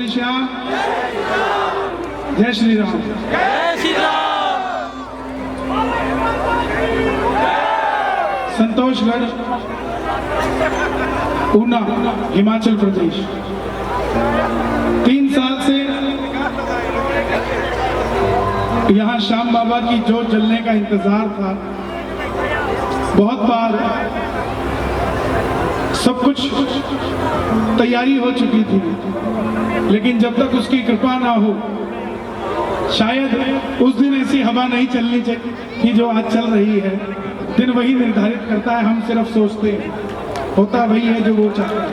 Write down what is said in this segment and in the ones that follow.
श्री श्याम, जय श्री राम। जय श्री राम। संतोषगढ़, ऊना, हिमाचल प्रदेश। 3 साल से यहाँ श्याम बाबा की जोत जलने का इंतजार था। बहुत बार सब कुछ तैयारी हो चुकी थी, लेकिन जब तक उसकी कृपा ना हो, शायद उस दिन ऐसी हवा नहीं चलनी चाहिए कि जो आज चल रही है। दिन वही निर्धारित करता है, हम सिर्फ सोचते हैं, होता वही है जो वो चाहता है।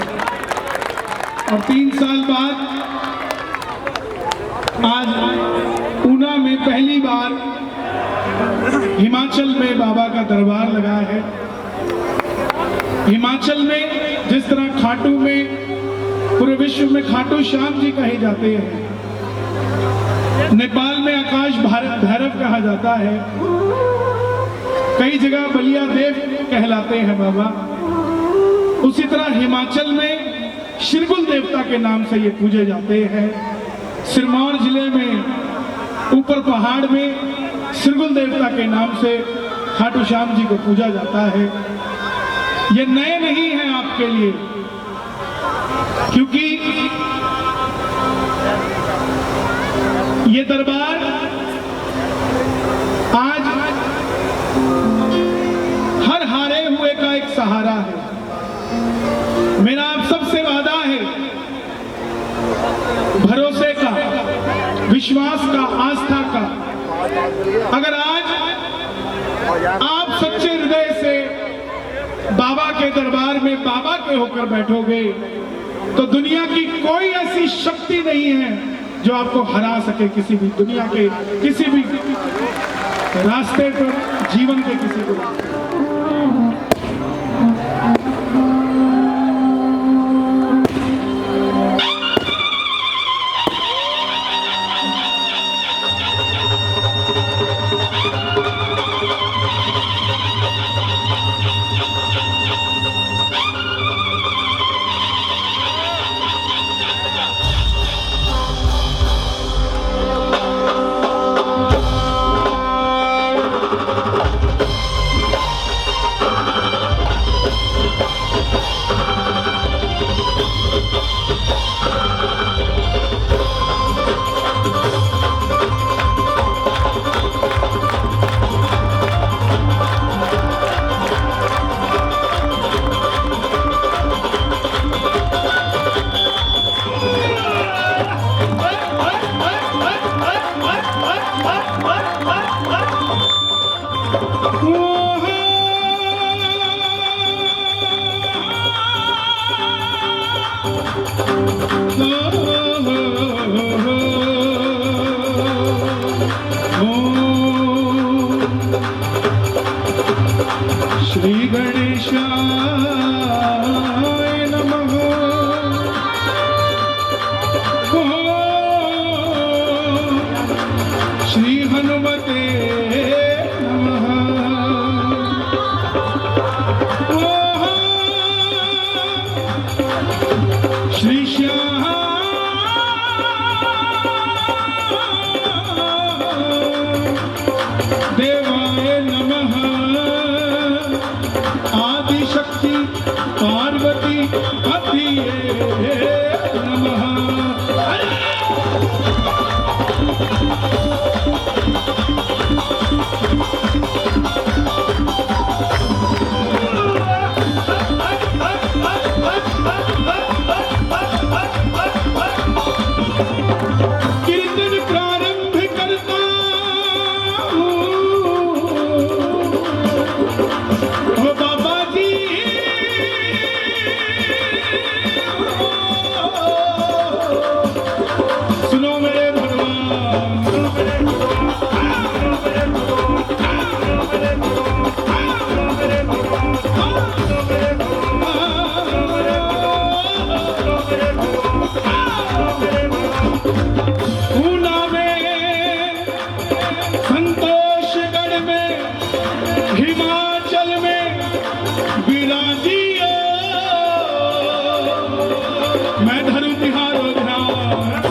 और 3 साल बाद आज ऊना में पहली बार हिमाचल में बाबा का दरबार लगा है। हिमाचल में जिस तरह खाटू में पूरे विश्व में खाटू श्याम जी कहे जाते हैं, नेपाल में आकाश भैरव कहा जाता है, कई जगह बलिया देव कहलाते हैं बाबा, उसी तरह हिमाचल में शिरगुल देवता के नाम से ये पूजे जाते हैं। सिरमौर जिले में ऊपर पहाड़ में शिरगुल देवता के नाम से खाटू श्याम जी को पूजा जाता है। ये नए नहीं है आपके लिए, क्योंकि ये दरबार आज हर हारे हुए का एक सहारा है। मेरा आप सबसे वादा है, भरोसे का, विश्वास का, आस्था का। अगर आज आप सच्चे हृदय से बाबा के दरबार में बाबा के होकर बैठोगे, तो दुनिया की कोई ऐसी शक्ति नहीं है जो आपको हरा सके। किसी भी दुनिया के किसी भी रास्ते पर, जीवन के किसी को। श्री गणेशाय नमः। श्री हनुमते नमः। श्री श्याम देवाय नमः। आदिशक्ति पार्वती पतिये नमः। कीर्तन प्रारंभ करता हूँ, ओ बाबा जी, सुनो मेरे भगवान, सुनो मेरे ऊना में, संतोषगढ़ में, हिमाचल में विराजियो, मैं धरू तिहारो ध्यान।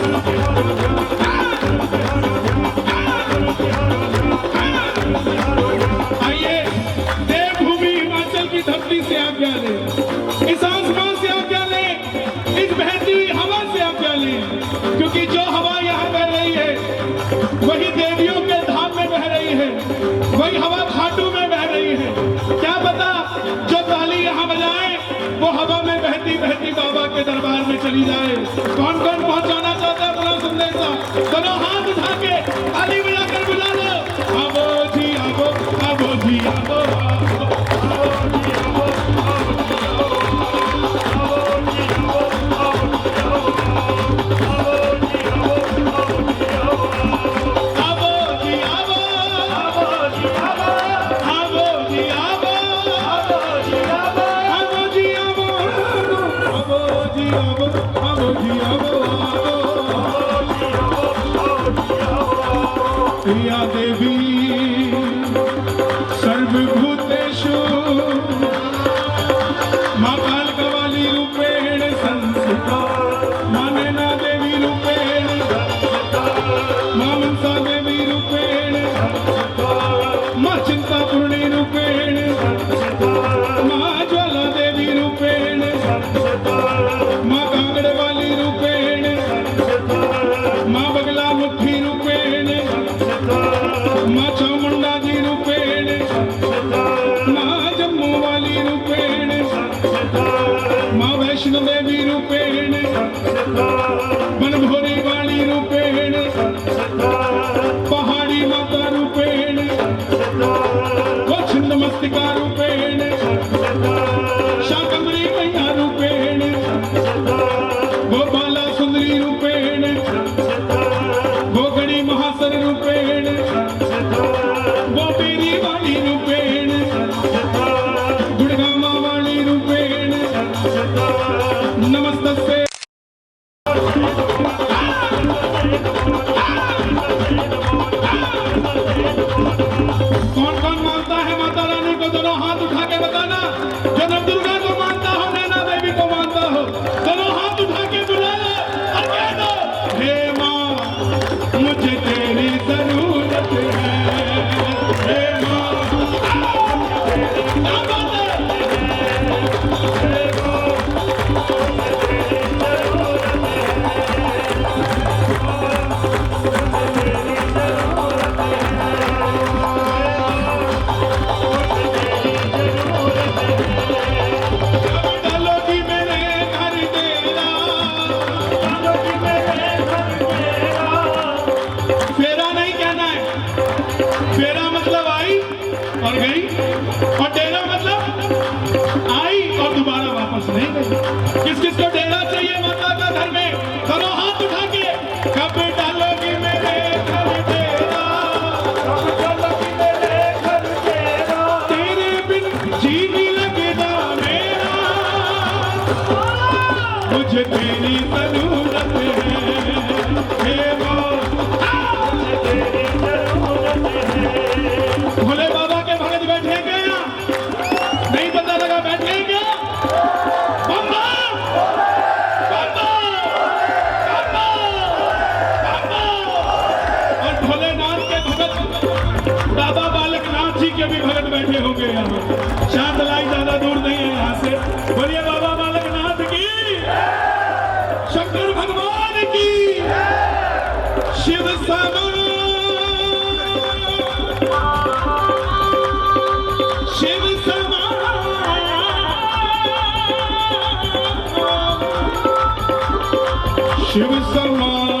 चली जाए। कौन कौन पहुंचाना चाहता है अपना संदेशा? दोनों हाथ उठा के ताली बजाकर बुला लो। आवो जी आवो, आवो जी आवो, प्रिया देवी सर्वभूतेषु मां कालकवाली रूपेण संस्थिता, मां नैना देवी रूपेण संस्थिता, मां मनसा देवी रूपेण संस्थिता, मां चिंतापूर्णी रूपेण संस्थिता, मां ज्वाला देवी रूपेण संस्थिता, मां कांगड़वाली रूपेण संस्थिता, मां बगला मुखी रूपेण संस्थिता, मां चामुंडा जी रूपेण संस्थिता, मां जम्मू वाली रूपेण संस्थिता, मां वैष्णो देवी रूपेण संस्थिता, बनभोरी वाली रूपेण संस्थिता, पहाड़ी माता रूपेण संस्थिता, वो छिन्न मस्तिका रूपेण संस्थिता, शाकंभरी मैया रूपेण संस्थिता, वो बाला सुंदरी रूपेण संस्थिता, वो गणी महासन रूपेण संस्थिता, वो बेरी वाली रूपेण संस्थिता, गुड़गामा वाली रूपेण संस्थिता, नमस्तस्ते। कौन कौन मानता है माता रानी को? दोनों हाथ उठा के बताना। जो नवदुर्गा को मानता हो, नैना देवी को मानता हो, दोनों हाथ उठा के बुला लो और कह दो, हे माँ मुझे तेरी जरूरत है, हे माँ क्या बात है? डालोगी मेरे घर डेरा, डालोगी मेरे घर डेरा। फेरा नहीं कहना है, फेरा मतलब आई और गई, और डेरा मतलब आई और दोबारा वापस नहीं गई। किस किस को डेरा चाहिए माता का घर में? दोनों हाथ उठा के, कब डालोगी मेरे घर डेरा, कब डालोगी मेरे घर डेरा, तेरे बिन जी नहीं लगेगा मेरा, मुझे तेरी जरूरत है, हे माँ मुझे तेरी जरूरत है। भोले बाबा के भगत बैठे क्या? नहीं पता लगा बैठे क्या? बम्बा बम्बा बम्बा बम्बा। और भोलेनाथ के भगत बाबा बालकनाथ जी के भी भगत बैठे होंगे यहाँ। शांतलाई ज्यादा दूर नहीं है यहाँ से। बोलिए बाबा बालकनाथ की, शंकर भगवान की, शिव समान, शिव समान, शिव समान,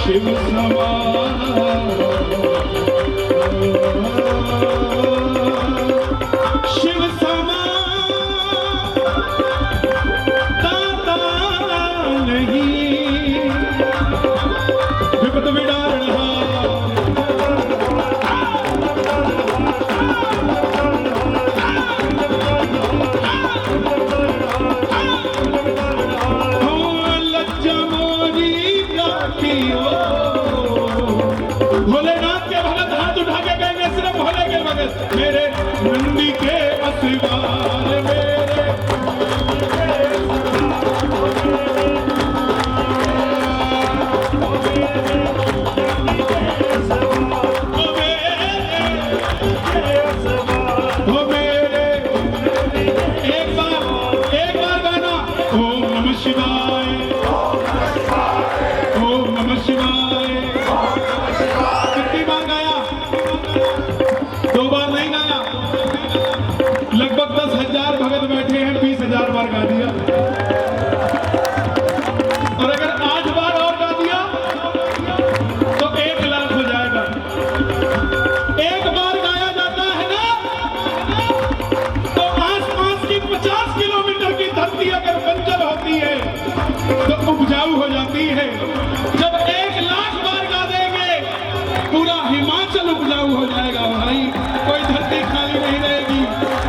शिव समान, शिव समान दाता नहीं, विपद विडारणहार, लज्जा मोरी काकी हो। भोलेनाथ के भगत हाथ उठा के कहेंगे, सिर्फ भोले के भगत, मेरे नंदी के असवार, मेरे ओ मेरे, एक बार गाना, ओम नमः शिवाय, ओम नमः शिवाय। कितनी बार गाया? 2 बार नहीं गाया। लगभग 10,000 भगत बैठे हैं, 20,000 बार गा दिया। उपजाऊ हो जाती है। जब 1,00,000 बार गा देंगे पूरा हिमाचल उपजाऊ हो जाएगा भाई, कोई धरती खाली नहीं रहेगी।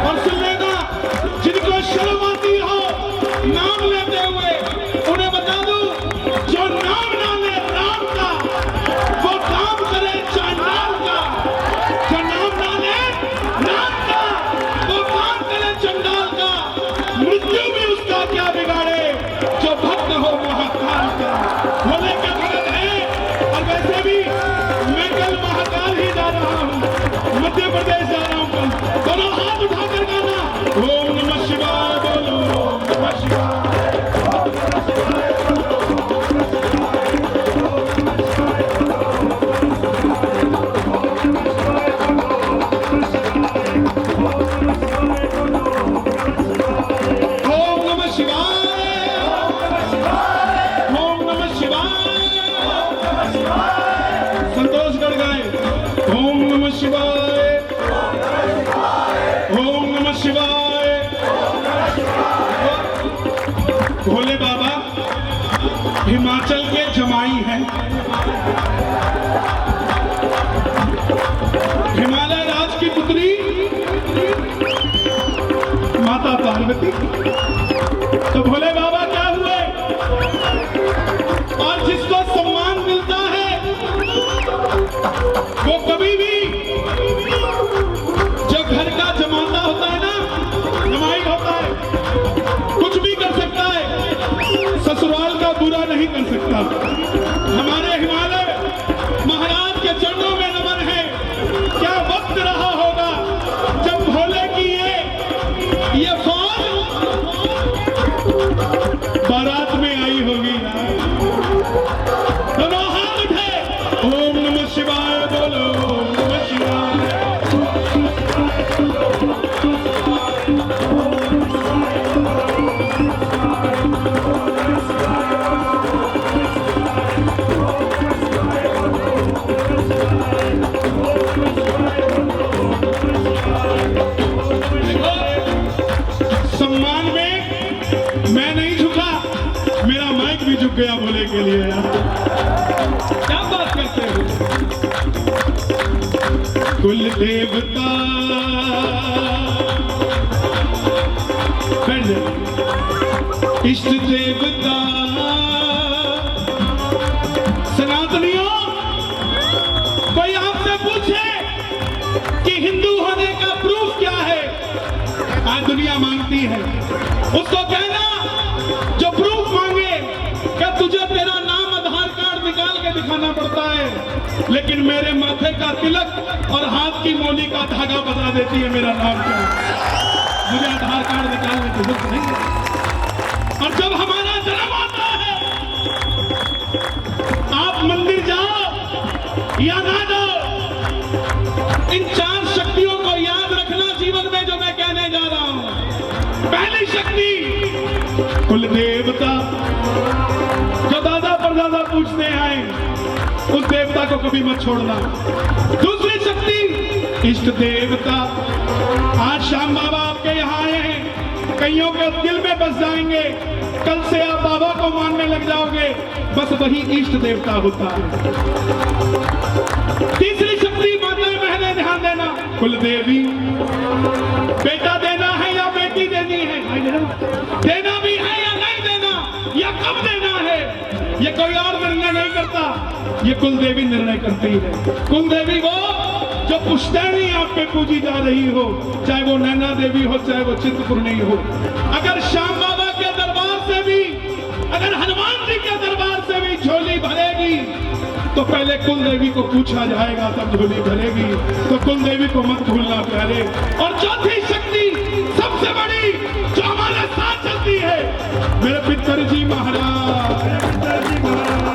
और सुन लेना, जिनको शर्म आती हो नाम लेते हुए, उन्हें बता दूं, जो नाम ना ले राम का वो काम करे चांडाल का। जो नाम ना ले राम का वो काम करे चंडाल का। मृत्यु भी उसका क्या बिगाड़े जो भक्त हो महाकाल का। भोले का भगत है। और वैसे भी मैं कल महाकाल ही जा रहा हूँ, मध्य प्रदेश जा रहा हूँ कल। दोनों हाथ उठाकर गाना ओम नमः शिवाय, बोलो ओम नमः शिवाय। ओम नमः शिवाय, ओम नमः शिवाय। संतोषगढ़ गाए ओम नमः शिवाय, ओम नमः शिवाय। भोले बाबा हिमाचल के जमाई हैं। हिमालय राज की पुत्री माता पार्वती। तो भोले बाबा क्या हुए? और जिसको सम्मान मिलता है वो कभी भी, जो घर का जमाता होता है ना, जमाई होता है, कुछ भी कर सकता है, ससुराल का बुरा नहीं कर सकता। हमारे हिमालय महाराज के चरणों में नमन है। क्या वक्त रहा होगा जब भोले की ये फौज बारात में आई होगी ना। दोनों हाथ उठे ओम नमः शिवाय, बोलो ओम नमः शिवाय। सम्मान में मैं नहीं झुका, मेरा माइक भी झुक गया भोले के लिए यार। क्या बात करते हो? कुल देवता इष्ट देवता सनातनियों, कोई आपसे पूछे कि हिंदू होने का प्रूफ क्या है? आज दुनिया मांगती है। उसको कहना जो प्रूफ मांगे, क्या तुझे तेरा नाम आधार कार्ड निकाल के दिखाना पड़ता है, लेकिन मेरे माथे का तिलक और हाथ की मौली का धागा बता देती है मेरा नाम क्या है। मुझे आधार कार्ड निकालने की जरूरत नहीं है। और जब हमारा जन्म आता है, आप मंदिर जाओ या ना जाओ, इन 4 शक्तियों को याद रखना जीवन में, जो मैं कहने जा रहा हूं। पहली शक्ति कुल देवता, जो दादा परदादा पूछते आए, उस देवता को कभी मत छोड़ना। दूसरी शक्ति इष्ट देवता। आज श्याम बाबा आपके यहाँ आए हैं, कईयों के दिल में बस जाएंगे, कल से आप बाबा को मानने लग जाओगे। बस वही इष्ट देवता होता है। तीसरी शक्ति माताएं बहनें ध्यान देना, कुल देवी। बेटा देना है या बेटी देनी है, देना भी है या नहीं देना, या कब देना है, ये कोई और निर्णय नहीं करता, ये कुल देवी निर्णय करती है। कुल देवी वो जो पुश्तैनी आप पे पूजी जा रही हो, चाहे वो नैना देवी हो, चाहे वो चिंतपूर्णी हो। अगर श्याम बाबा के दरबार से भी, अगर हनुमान जी के दरबार से भी झोली भरेगी, तो पहले कुल देवी को पूछा जाएगा, तब झोली भरेगी। तो कुल देवी को मत भूलना प्यारे। और चौथी शक्ति सबसे बड़ी जो हमारे साथ चलती है, मेरे पितरजी महाराज, पितरजी महाराज,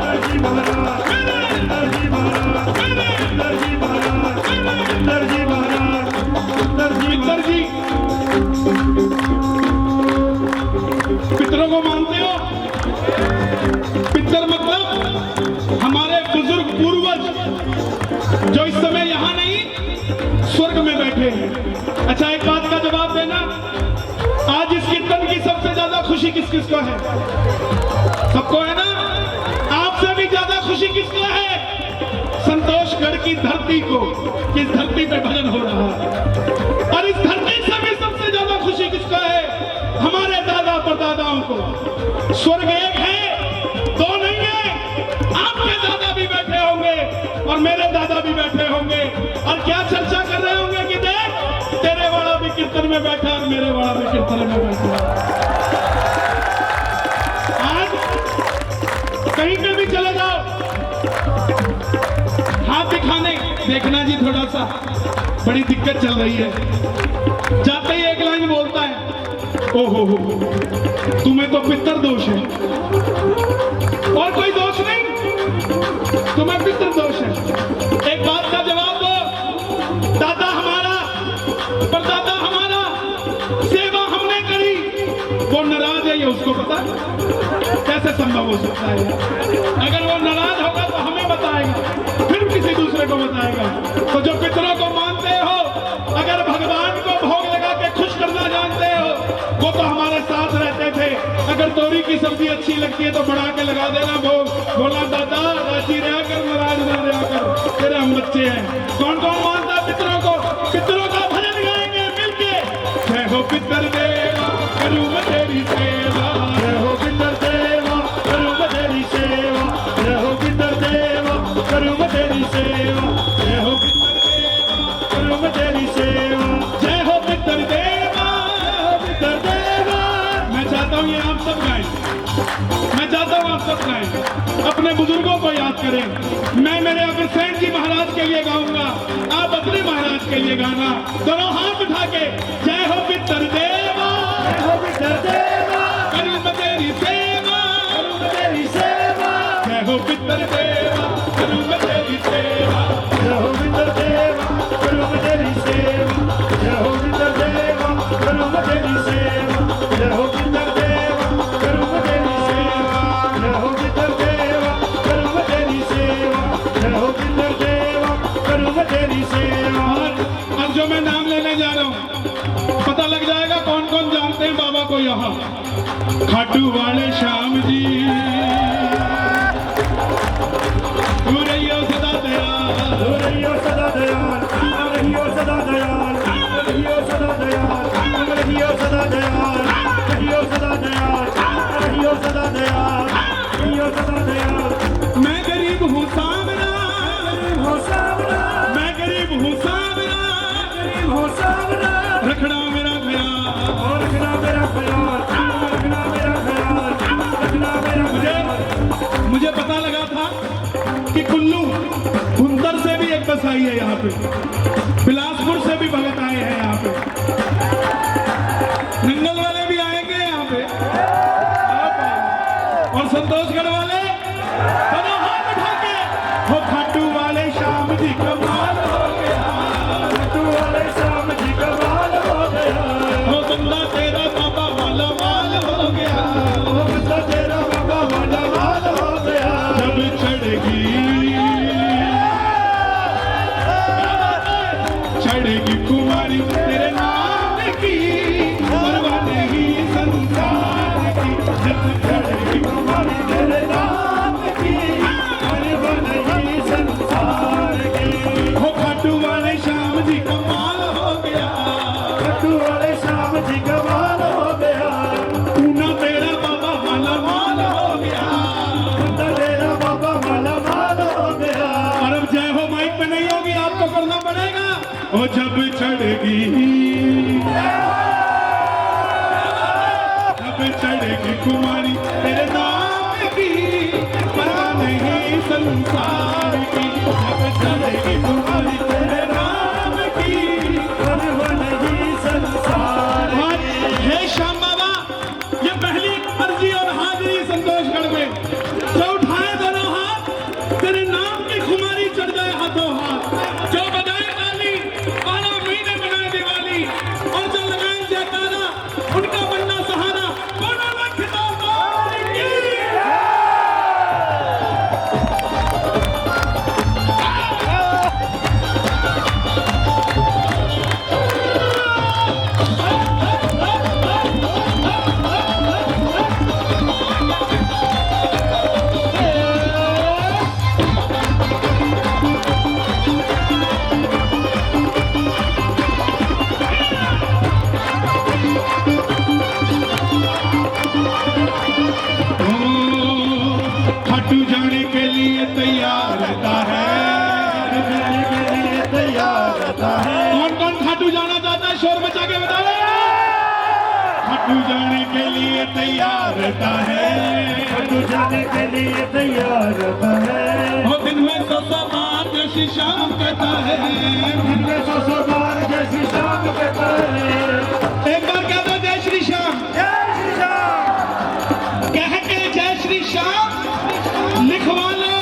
पितरजी महाराज, पितरजी महाराज, पितरजी महाराज, पितरजी महाराज, पितरजी। पितरों को मानते हो? पितर मतलब हमारे बुजुर्ग पूर्वज, जो इस समय यहाँ नहीं स्वर्ग में बैठे हैं। अच्छा, एक बात का जवाब देना, आज इस इस कीर्तन की सबसे ज्यादा खुशी किस किस को है? सबको है ना? आपसे भी ज्यादा खुशी किसको है? संतोषगढ़ की धरती को, इस धरती पे भजन हो रहा है। और इस धरती से भी सबसे ज्यादा खुशी किसको है? हमारे दादा परदादाओं को। स्वर्ग एक है, दो नहीं है। आपके दादा भी बैठे होंगे और मेरे दादा भी बैठे होंगे, और क्या चर्चा कर रहे होंगे कि देख तेरे वाला भी कीर्तन में बैठा और मेरे वाला भी कीर्तन में बैठा। आज कहीं पे भी चले जाओ, हाथ दिखाने, देखना जी थोड़ा सा बड़ी दिक्कत चल रही है। जाते ही एक लाइन बोलता है, ओहो हो तुम्हें तो पितर दोष है, और कोई दोष नहीं, तुम्हें पितर दोष है। एक बात का जवाब दो, दादा हमारा परदादा हमारा सेवा हमने करी, वो नाराज है ये उसको पता है? कैसे संभव हो सकता है? अगर वो नाराज होगा तो हमें बताएगा, फिर किसी दूसरे को बताएगा। तो जो पितरों को मानते हो, अगर भगवान को भोग लगा के खुश करना जानते हो, वो तो हमारे साथ रहते थे। अगर तोरी की सब्जी अच्छी लगती है तो बढ़ा के लगा देना भोग, बोला दादा राशि रहा कर, नाराज ना रहा कर, तेरे हम बच्चे हैं। कौन कौन मानता है पितरों को? पितरों का भजन गाएंगे मिलके, जय हो पितर देवा करूं मैं तेरी सेवा, जय हो पितर देवा करूं मैं तेरी सेवा, जय हो पितर देवा करूं मैं तेरी सेवा, जय हो पितर देवा करूं मैं तेरी सेवा, जय हो पितर देवा, पितर देवा। मैं चाहता हूँ ये आप सब गाएं, मैं चाहता हूँ आप सब गाएं, अपने बुजुर्गों को याद करें। मैं मेरे अग्रसेन जी महाराज के लिए गाऊंगा, आप अपने महाराज के लिए गाना। दोनों हाथ उठा के, जय हो पितर देवा, जय हो पितर देवा करूं मैं तेरी सेवा, करूं मैं तेरी सेवा, जय हो पितर देवा करूं मैं तेरी सेवा, जय हो पितर देवा करूं मैं तेरी सेवा, जय हो पितर देवा करूं मैं तेरी सेवा, जय हो पितर देवा करूं मैं तेरी सेवा, जय हो पितर देवा करूं मैं तेरी सेवा, जय हो पितर देवा करूं मैं तेरी सेवा। अब जो मैं नाम लेने जा रहा हूँ, पता लग जाएगा कौन कौन जानते हैं बाबा को। यहाँ खाटू वाले श्याम जी, तू रहियो सदा दयाल, तू रहियो सदा दयाल, रहियो सदा दयाल, रहियो सदा दयाल, रहियो सदा दयाल, रहियो सदा दयाल, रहियो सदा दयाल, रहियो सदा दयाल। मैं गरीब हूँ सामना, गरीब हूँ सामना, मैं गरीब हूँ सामना, गरीब हूँ सामना, रखना मेरा ख्याल, रखना मेरा ख्याल, रखना मेरा ख्याल, रखना मेरा ख्याल। मुझे पता लगा था कि कुल्लू भुंतर से भी एक बस आई है यहाँ पे, बिलासपुर से भी भगत आए हैं यहाँ पे, नंगल वाले भी आएंगे यहाँ पे, और संतोषगढ़ वाले दोनों हाथ उठा के, हो खाटू वाले श्याम जी कमाल हो गया, खाटू वाले श्याम जी कमाल हो गया, हो बंदा तेरा बाबा वाला माल हो गया, हो बंदा तेरा बाबा वाला माल हो गया। जब चढ़ेगी कुमारी तेरे नाम की, परवाह नहीं संसार की, जब चढ़ेगी कुमारी तेरे नाम की, परवाह नहीं संसार की। हो खाटू वाले श्याम जी कमाल हो गया, खाटू वाले श्याम जी कमाल हो गया, पूना तेरा बाबा माला माल हो गया, पूना तेरा बाबा माला माल हो गया। और अब जय हो माइक पे नहीं होगी, आपको करना पड़ेगा। ओ जब चढ़ेगी, जब चढ़ेगी कुमारी तेरे नाम की, परवाह नहीं संसार की, जब चढ़ेगी कुमारी तेरे नाम की, परवाह नहीं संसार की। हे श्याम बाबा, ये पहली अर्जी और हाजिरी संतोषगढ़ में, जो उठाए दोनों हाथ, तेरे नाम की खुमारी चढ़ जाए हाथों हाथ, जो बजाए ताली 12 महीने मनाए दिवाली, और जो लगाए जयकारा उनका बनना सहारा, बोलो लाख दरबार की। लिए तैयार रहता है, खाटू जाने के लिए तैयार रहता है। वो दिन में सौ बार जैसी शाम कहता है, दिन में सौ बार जैसी शाम कहता है। एक बार कह दो जय श्री श्याम, जय श्री राम। कह के जय श्री श्याम लिखवा लो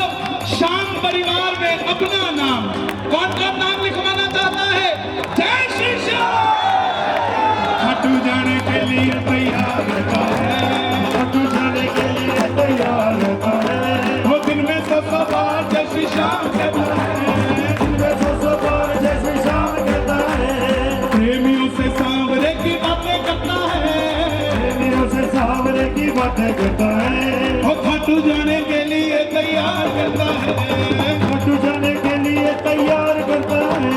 श्याम परिवार में अपना नाम। कौन कौन नाम लिखवाना चाहता है? जय श्री श्याम। खाटू जाने के लिए तैयार रहता है, खाटू जाने के लिए तैयार रहता है। वो दिन में सौ बार जय श्री श्याम कहता है, दिन में सौ बार जैसी शाम कहता है। प्रेमियों से सांवरे की बातें करता है, प्रेमियों से सांवरे की बातें करता है। वो खाटू जाने के लिए तैयार करता है, खाटू जाने के लिए तैयार करता है।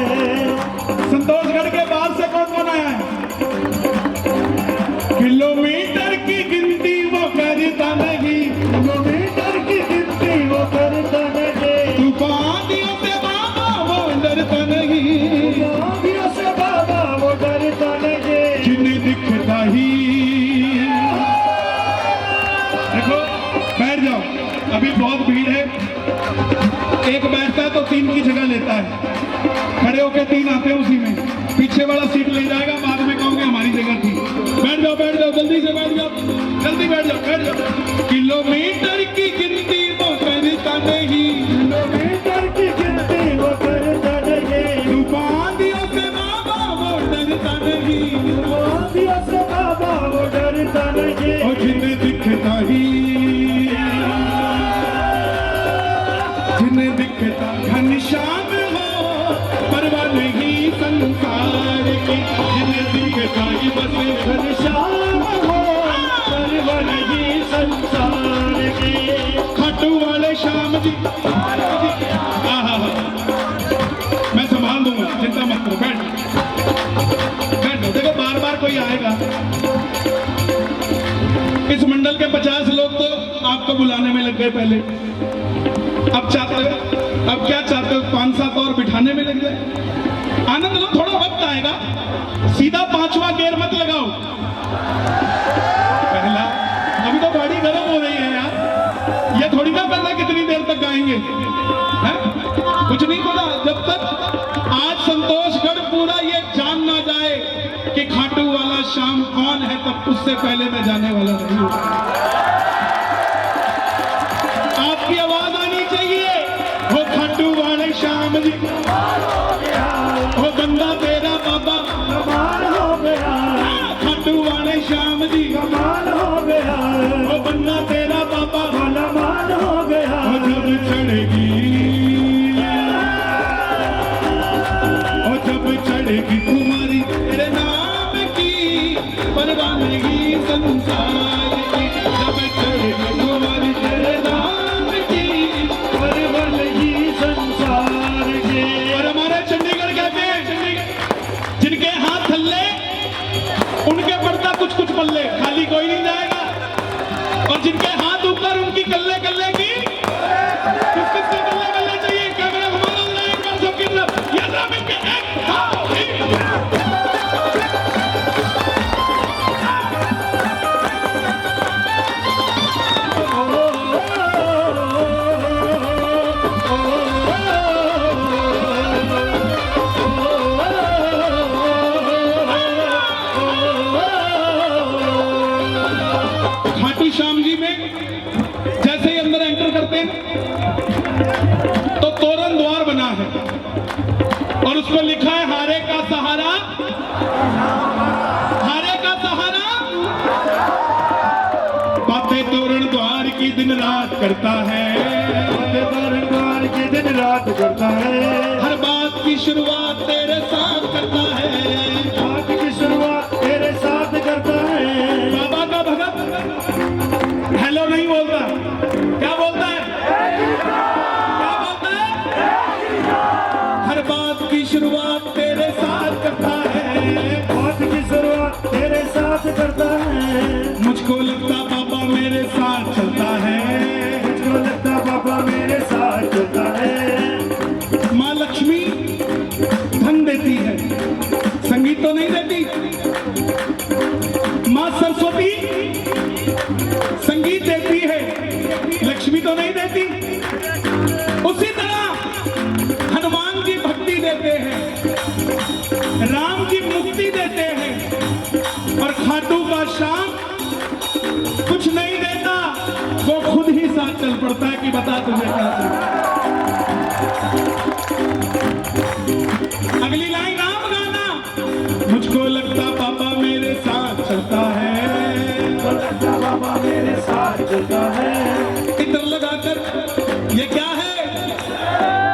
संतोषगढ़ के बाहर से कौन कौन आया है? किलोमीटर की गिनती वो करता नहीं, किलोमीटर की गिनती वो करता नहीं। तूफानियों से बाबा वो डरता नहीं, वादियों से बाबा वो डरता नहीं। जिन्हें दिखता ही। देखो बैठ जाओ, अभी बहुत भीड़ है, एक बैठता है तो तीन की जगह लेता है, खड़े होके तीन आते हैं उसी में, पीछे वाला सीट ले जाएगा, बाद में कहोगे हमारी जगह थी। बैठ जाओ जल्दी से बैठ जाओ, जल्दी बैठ जाओ। किलोमीटर की गिनती वो करता नहीं, किलोमीटर की गिनती वो करता नहीं। तूफानियों से बाबा वो डरता नहीं, वादियों से बाबा वो डरता नहीं। और जिन्हें दिखता ही, जिन्हें दिखता घनश्याम हो परवाह नहीं संसार की, जिन्हें दिखता ही बस घनश्याम हो परवाह नहीं संसार की। खाटू वाले श्याम जी। आहा, मैं संभाल दूंगा, चिंता मत करो, बैठ जाओ। देखो बार बार कोई आएगा, इस मंडल के 50 लोग तो आपको बुलाने में लग गए पहले, अब क्या चाहते हो? 5-7 और बिठाने में लग गए। आनंद लो, थोड़ा वक्त आएगा, सीधा 5वां गेयर मत लगाओ, पहला। अभी तो गाड़ी गर्म हो रही है यार, ये थोड़ी ना पता कितनी देर तक गाएंगे, हैं? कुछ नहीं पता, जब तक आज संतोषगढ़ पूरा ये जान ना जाए कि खाटू वाला श्याम कौन है, तब उससे पहले मैं जाने वाला नहीं हूं। आपकी आवाज आनी चाहिए, वो खाटू वाले श्याम जी, वो बंदा तेरा बाबा, कमाल हो गया, खाटू वाले श्याम जी, कमाल हो गया, वो बंदा तेरा बाबा, कमाल हो गया। वो जब चढ़ेगी, वो जब चढ़ेगी कुमारी तेरे नाम की, परवाह नहीं संसार की, जब चढ़ेगी कुमारी तेरे नाम की, परवाह नहीं संसार की। और हमारे चंडीगढ़ कहते हैं, जिनके हाथ थल्ले उनके पड़ता कुछ कुछ पल्ले, खाली कोई नहीं जाएगा, और जिनके हाथ ऊपर उनकी कल्ले कल्ले की, किस किस के कल्ले कल्ले चाहिए? कैमरा घुमाना लाइन कर दो, किधर ये ना मिलके एक हाथ ही। खाटू श्याम जी में जैसे ही अंदर एंटर करते हैं तो तोरण द्वार बना है और उसको लिखा है हारे का सहारा, हारे का सहारा। बातें तोरण द्वार की दिन रात करता है, बातें तोरण द्वार की दिन रात करता है। हर बात की शुरुआत तेरे साथ करता है, बात की शुरुआत तेरे साथ करता है। बाबा का भगत हेलो नहीं बोलता, क्या बोलता है? क्या बोलता है? हर बात की शुरुआत तेरे साथ करता है, बात की शुरुआत तेरे साथ करता है। मुझको लगता बाबा मेरे साथ चलता है, मुझको लगता बाबा मेरे साथ चलता है। माँ लक्ष्मी धन देती है, संगीत तो नहीं देती। माँ सरस्वती संगीत देती है, लक्ष्मी तो नहीं देती। उसी तरह हनुमान जी भक्ति देते हैं, राम जी मुक्ति देते हैं, और खाटू का श्याम कुछ नहीं देता, वो खुद ही साथ चल पड़ता है कि बता तुम्हें क्या चाहिए। अगली लाइन राम गाना, मुझको लगता पापा मेरे साथ चलता है, लगता बाबा मेरे साथ चलता है। इत्र लगाकर, ये क्या है,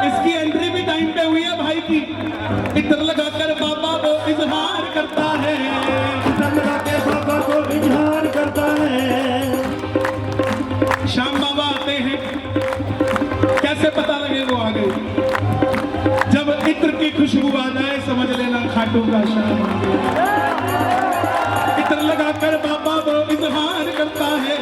इसकी एंट्री भी टाइम पे हुई है भाई की। इत्र लगाकर बाबा वो इजहार करता है, इतर लगा के बाबा को इजहार करता है। श्याम बाबा आते हैं, कैसे पता लगे वो आ गए? जब इत्र की खुशबू आ जाए समझ लेना खाटू का श्याम आ गया। इत्र लगाकर बाबा वो इजहार करता है,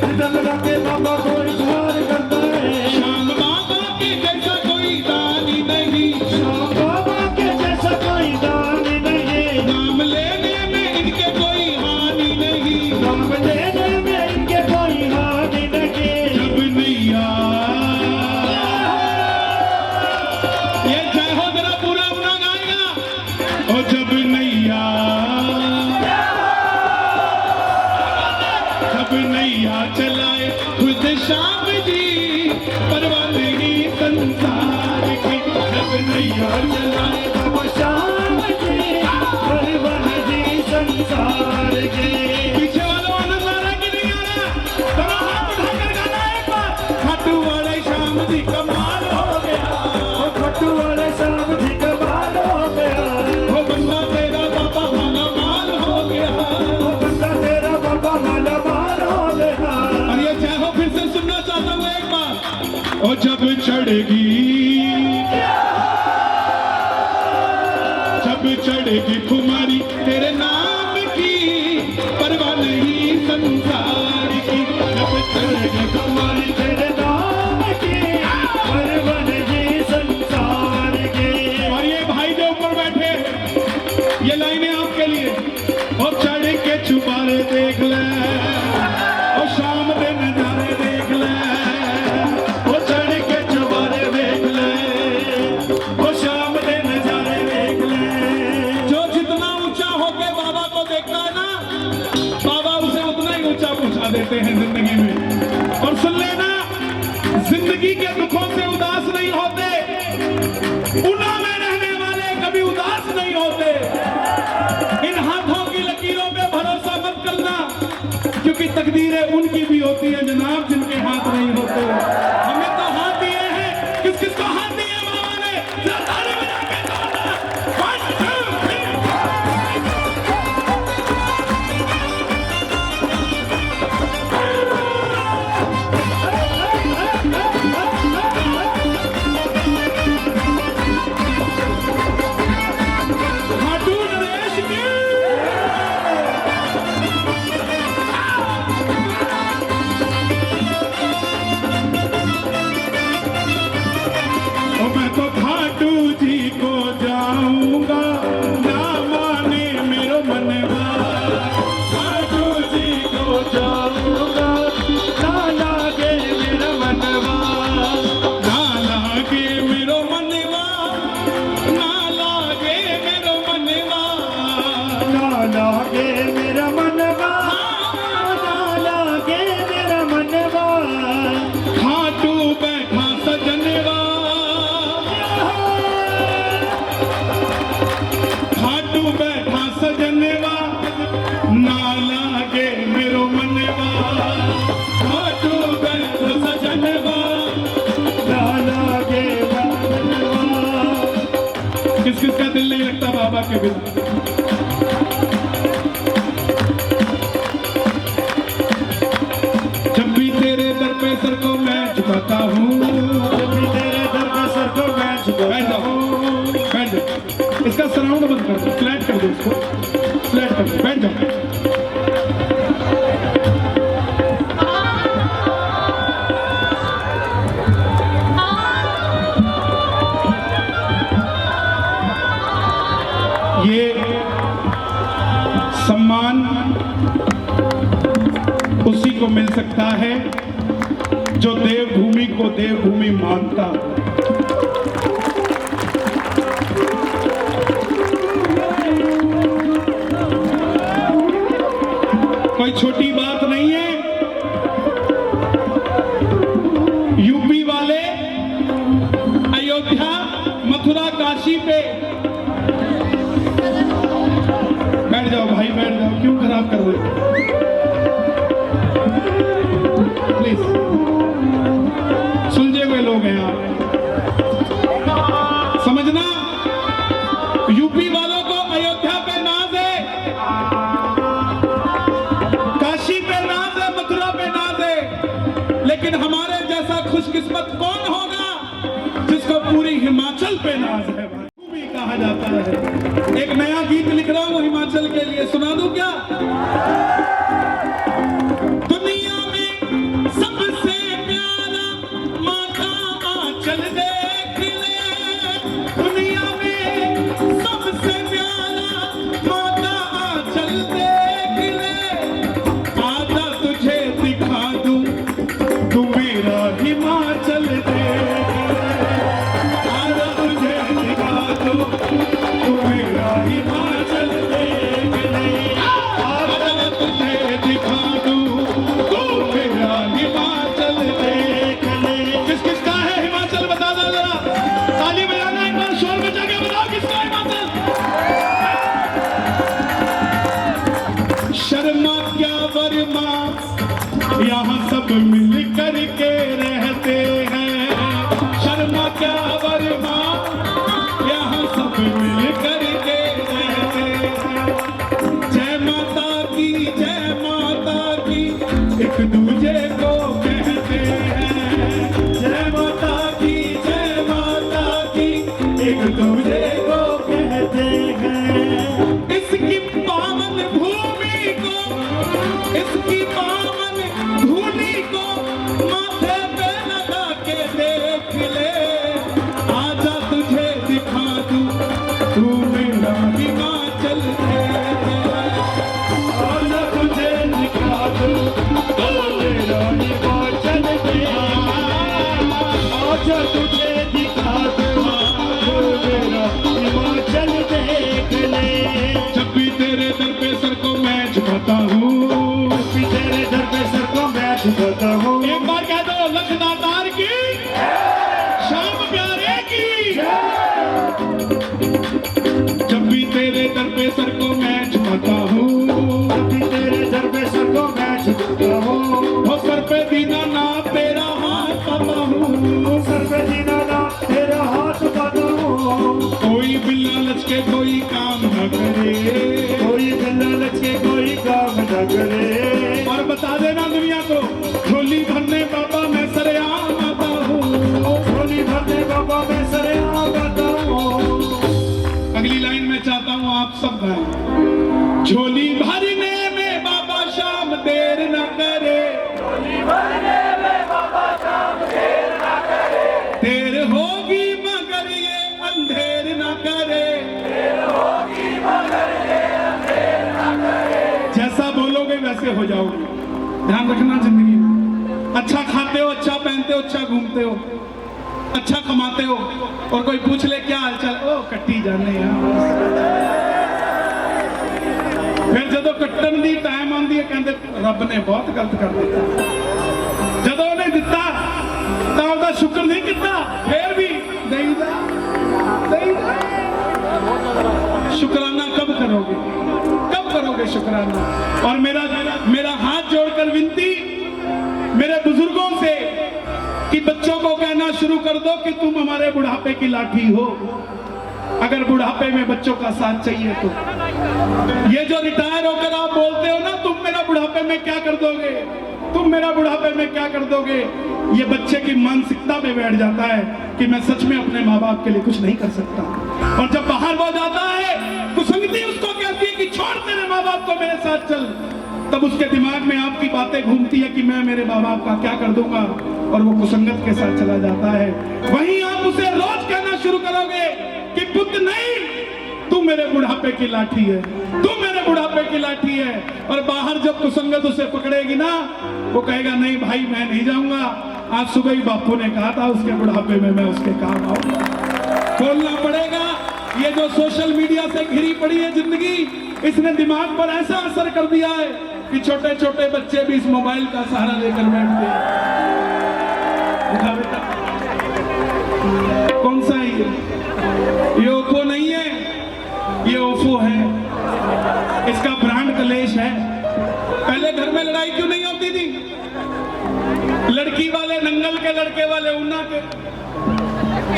इतर लगा के बाबा को इजहार करता है। श्याम बाबा के जैसा कोई दानी नहीं, श्याम बाबा के जैसा कोई दान नहीं, नाम लेने में इनके कोई हानि नहीं। नाम लेने में इनके कोई हानि नहीं। जब नैया, ये जय हो जरा पूरा अपना गाएगा। ओ जब नैया, जब नैया चलाए खुद श्याम जी, परवाह नहीं संसार की। जब नैया चलाए बाबा श्याम जी परवन जी संसार के। पीछे वालों आनंद आ रहा है कि नहीं आ रहा? दोनों हाथ उठाकर गाना एक बार। खाटू वाले श्याम जी कमाल हो गया, ओ खट्टू वाले श्याम जी कमाल हो गया। वो बंदा तेरा बाबा माला माल हो गया। ओ बंदा तेरा बाबा माला माल हो गया। और ये जय हो फिर से सुनना चाहता हूँ एक बार। ओ जब चढ़ेगी, जब चढ़ेगी खुमारी तेरे नाम की, परवाह नहीं संसार की। जब चढ़ेगी हमारी तेरे नाम की परवन जी संसार के। और ये भाई जो ऊपर बैठे हैं, ये लाइनें आपके लिए। और चढ़ के चुबारे देख ले, और शाम के नजारे देख ले, ओ चढ़ के चुबारे देख ले, ओ शाम के नजारे देख ले। जो जितना ऊंचा होके बाबा को देखता है ना, बाबा उसे उतना ही ऊंचा पहुंचा देते हैं जिंदगी में। और सुन लेना, जिंदगी के दुखों से उदास नहीं होते, उना में रहने वाले कभी उदास नहीं होते। इन हाथों की लकीरों पे भरोसा मत करना, क्योंकि तकदीरें उनकी भी होती है जनाब जिनके हाथ नहीं होते। हमें तो हाथ दिए हैं, किस किस को हाथ दिए बाबा ने? जरा ताली बजा के दौड़ना। 1 2 3 खाटू नरेश की। ओ मैं तो खाटू जी को जाऊंगा, ना माने मेरो मनवा। खाटू जी को जाऊंगा, ना लागे मेरा मनवा। ना लागे मेरो मनवा, ना लागे मेरो मनवा। ना लागे मेरा मनवा, ना लागे मेरा मनवा। खाटू बैठा सजनवा, खाटू बैठा सजनवा, ना लागे मेरो मनवा। खाटू बैठा सजनवा। ना लागे मेरा मनवा। किस किस का दिल नहीं लगता बाबा के बिना? जब भी तेरे दर पे सर को मैं झुकाता हूँ, जब भी तेरे दर पे सर को मैं बैठ झुकाता जाओ, हूँ। बैठ जाओ। इसका सराउंड बंद कर दो, फ्लैट कर दो इसको, फ्लैट कर दो, बैठ जाओ। ये सम्मान उसी को मिल सकता है जो देवभूमि को देवभूमि मानता हो। कोई छोटी बात नहीं है। यूपी वाले अयोध्या, मथुरा, काशी पे बैठ जाओ भाई, बैठ जाओ, क्यों खराब कर रहे हो? प्लीज, सुलझे हुए लोग हैं आप, समझना। यूपी वालों को अयोध्या पे नाज है, काशी पे नाज है, मथुरा पे नाज है, लेकिन हमारे जैसा खुशकिस्मत कौन होगा जिसको पूरी हिमाचल पे नाज है, भी कहा जाता है। एक नया गीत लिख रहा हूं हिमाचल के लिए, सुना दूं क्या? दुनिया में सबसे प्यारा माँ का आंचल देख ले, दुनिया में सबसे प्यारा माँ का आंचल देख ले, आजा तुझे दिखा दूं तू मेरा हिमाचल देख ले, आजा तुझे दिखा दूं तू मेरा हिमाचल देख ले, आजा तुझे दिखा दूं तू मेरा हिमाचल देख ले। किस किसका है हिमाचल बता दो जरा, ताली बजाना एक बार, शोर बजा के बताओ किसका हिमाचल। शर्मा क्या वर्मा यहाँ सब मिल करके रहते हैं, शर्मा क्या वर्मा यहाँ सब मिल करके रहते हैं, जय माता की एक दूजे को कहते हैं, जय माता की एक दूजे को कहते हैं। इसकी पावन भूमि को, इसकी पावन धूलि को माथे पे लगा के देख ले, आजा तुझे दिखा दूं तू मेरा हिमाचल देख ले, आजा तुझे दिखा दूं तू मेरा हिमाचल देख ले, आजा तुझे दिखा दूं तू मेरा हिमाचल देख ले। जब भी तेरे दर पे सर को मैं झुकाता हूँ, तेरे दर पे सर को मैं झुकाता हूँ, एक बार कह दो लखदातार की, श्याम प्यारे की। जब भी तेरे दर पे सर को मैं झुकाता हूँ, जब भी तेरे दर पे सर को मैं झुकाता हूँ, वो सर पे दीना ना तेरा हाथ पाता हूँ, सर पे दीना ना तेरा हाथ पाता हूँ। कोई बिल्ला लचके कोई काम न करे, कोई बिल्ला लचके कोई काम न करे, और बता देना दुनिया को झोली भरने बाबा मैं सरेआम आता हूँ, झोली भरने बाबा मैं सरेआम आता हूँ। अगली लाइन में चाहता हूँ आप सब गाएं, झोली भरने में बाबा शाम देर न करे, झोली भरने में बाबा शाम देर न करे, देर होगी मगर ये अंधेर न करे, देर होगी मगर ये अंधेर न करे। जैसा बोलोगे वैसे हो जाओगे, ध्यान रखना जिंदगी में। अच्छा खाते हो, अच्छा पहनते हो, अच्छा घूमते हो, अच्छा कमाते हो, और कोई पूछ ले क्या हालचाल, ओ कट्टी जाने फिर जो कट्टन दी टाइम आती है कहते रब ने बहुत गलत कर दिता, जो नहीं दिता तो शुक्र नहीं किया, फिर भी शुक्राना कब करोगे, कब करोगे शुक्राना। और मेरा हाथ जोड़कर विनती मेरे बुजुर्गों से कि बच्चों को कहना शुरू कर दो कि तुम हमारे बुढ़ापे की लाठी हो, अगर बुढ़ापे में बच्चों का साथ चाहिए तो। ये जो रिटायर होकर आप बोलते हो ना तुम मेरा बुढ़ापे में क्या कर दोगे, तुम मेरा बुढ़ापे में क्या कर दोगे, ये बच्चे की मानसिकता में बैठ जाता है कि मैं सच में अपने माँ बाप के लिए कुछ नहीं कर सकता। और जब बाहर वो जाता है कुसंगति उसको कहती है कि छोड़ तेरे माँ बाप को मेरे साथ चल, तब उसके दिमाग में आपकी बातें घूमती है कि मैं मेरे माँ बाप का क्या कर दूंगा, और वो कुसंगत के साथ चला जाता है। वहीं आप उसे रोज कहना शुरू करोगे कि पुत्र नहीं, तू मेरे बुढ़ापे की लाठी है, तू मेरे बुढ़ापे की लाठी है, और बाहर जब कुसंगत उसे पकड़ेगी ना, वो कहेगा नहीं भाई मैं नहीं जाऊंगा, आज सुबह ही बापू ने कहा था उसके बुढ़ापे में मैं उसके काम आऊंगा। बोलना पड़ेगा। ये जो सोशल मीडिया से घिरी पड़ी है जिंदगी, इसने दिमाग पर ऐसा असर कर दिया है कि छोटे छोटे बच्चे भी इस मोबाइल का सहारा लेकर बैठते हैं। उठा बेटा, कौन सा है ये ओप्पो नहीं है, ये ओफो है, इसका ब्रांड कलेश है। पहले घर में लड़ाई क्यों नहीं होती थी? लड़की वाले नंगल के, लड़के वाले ऊना के।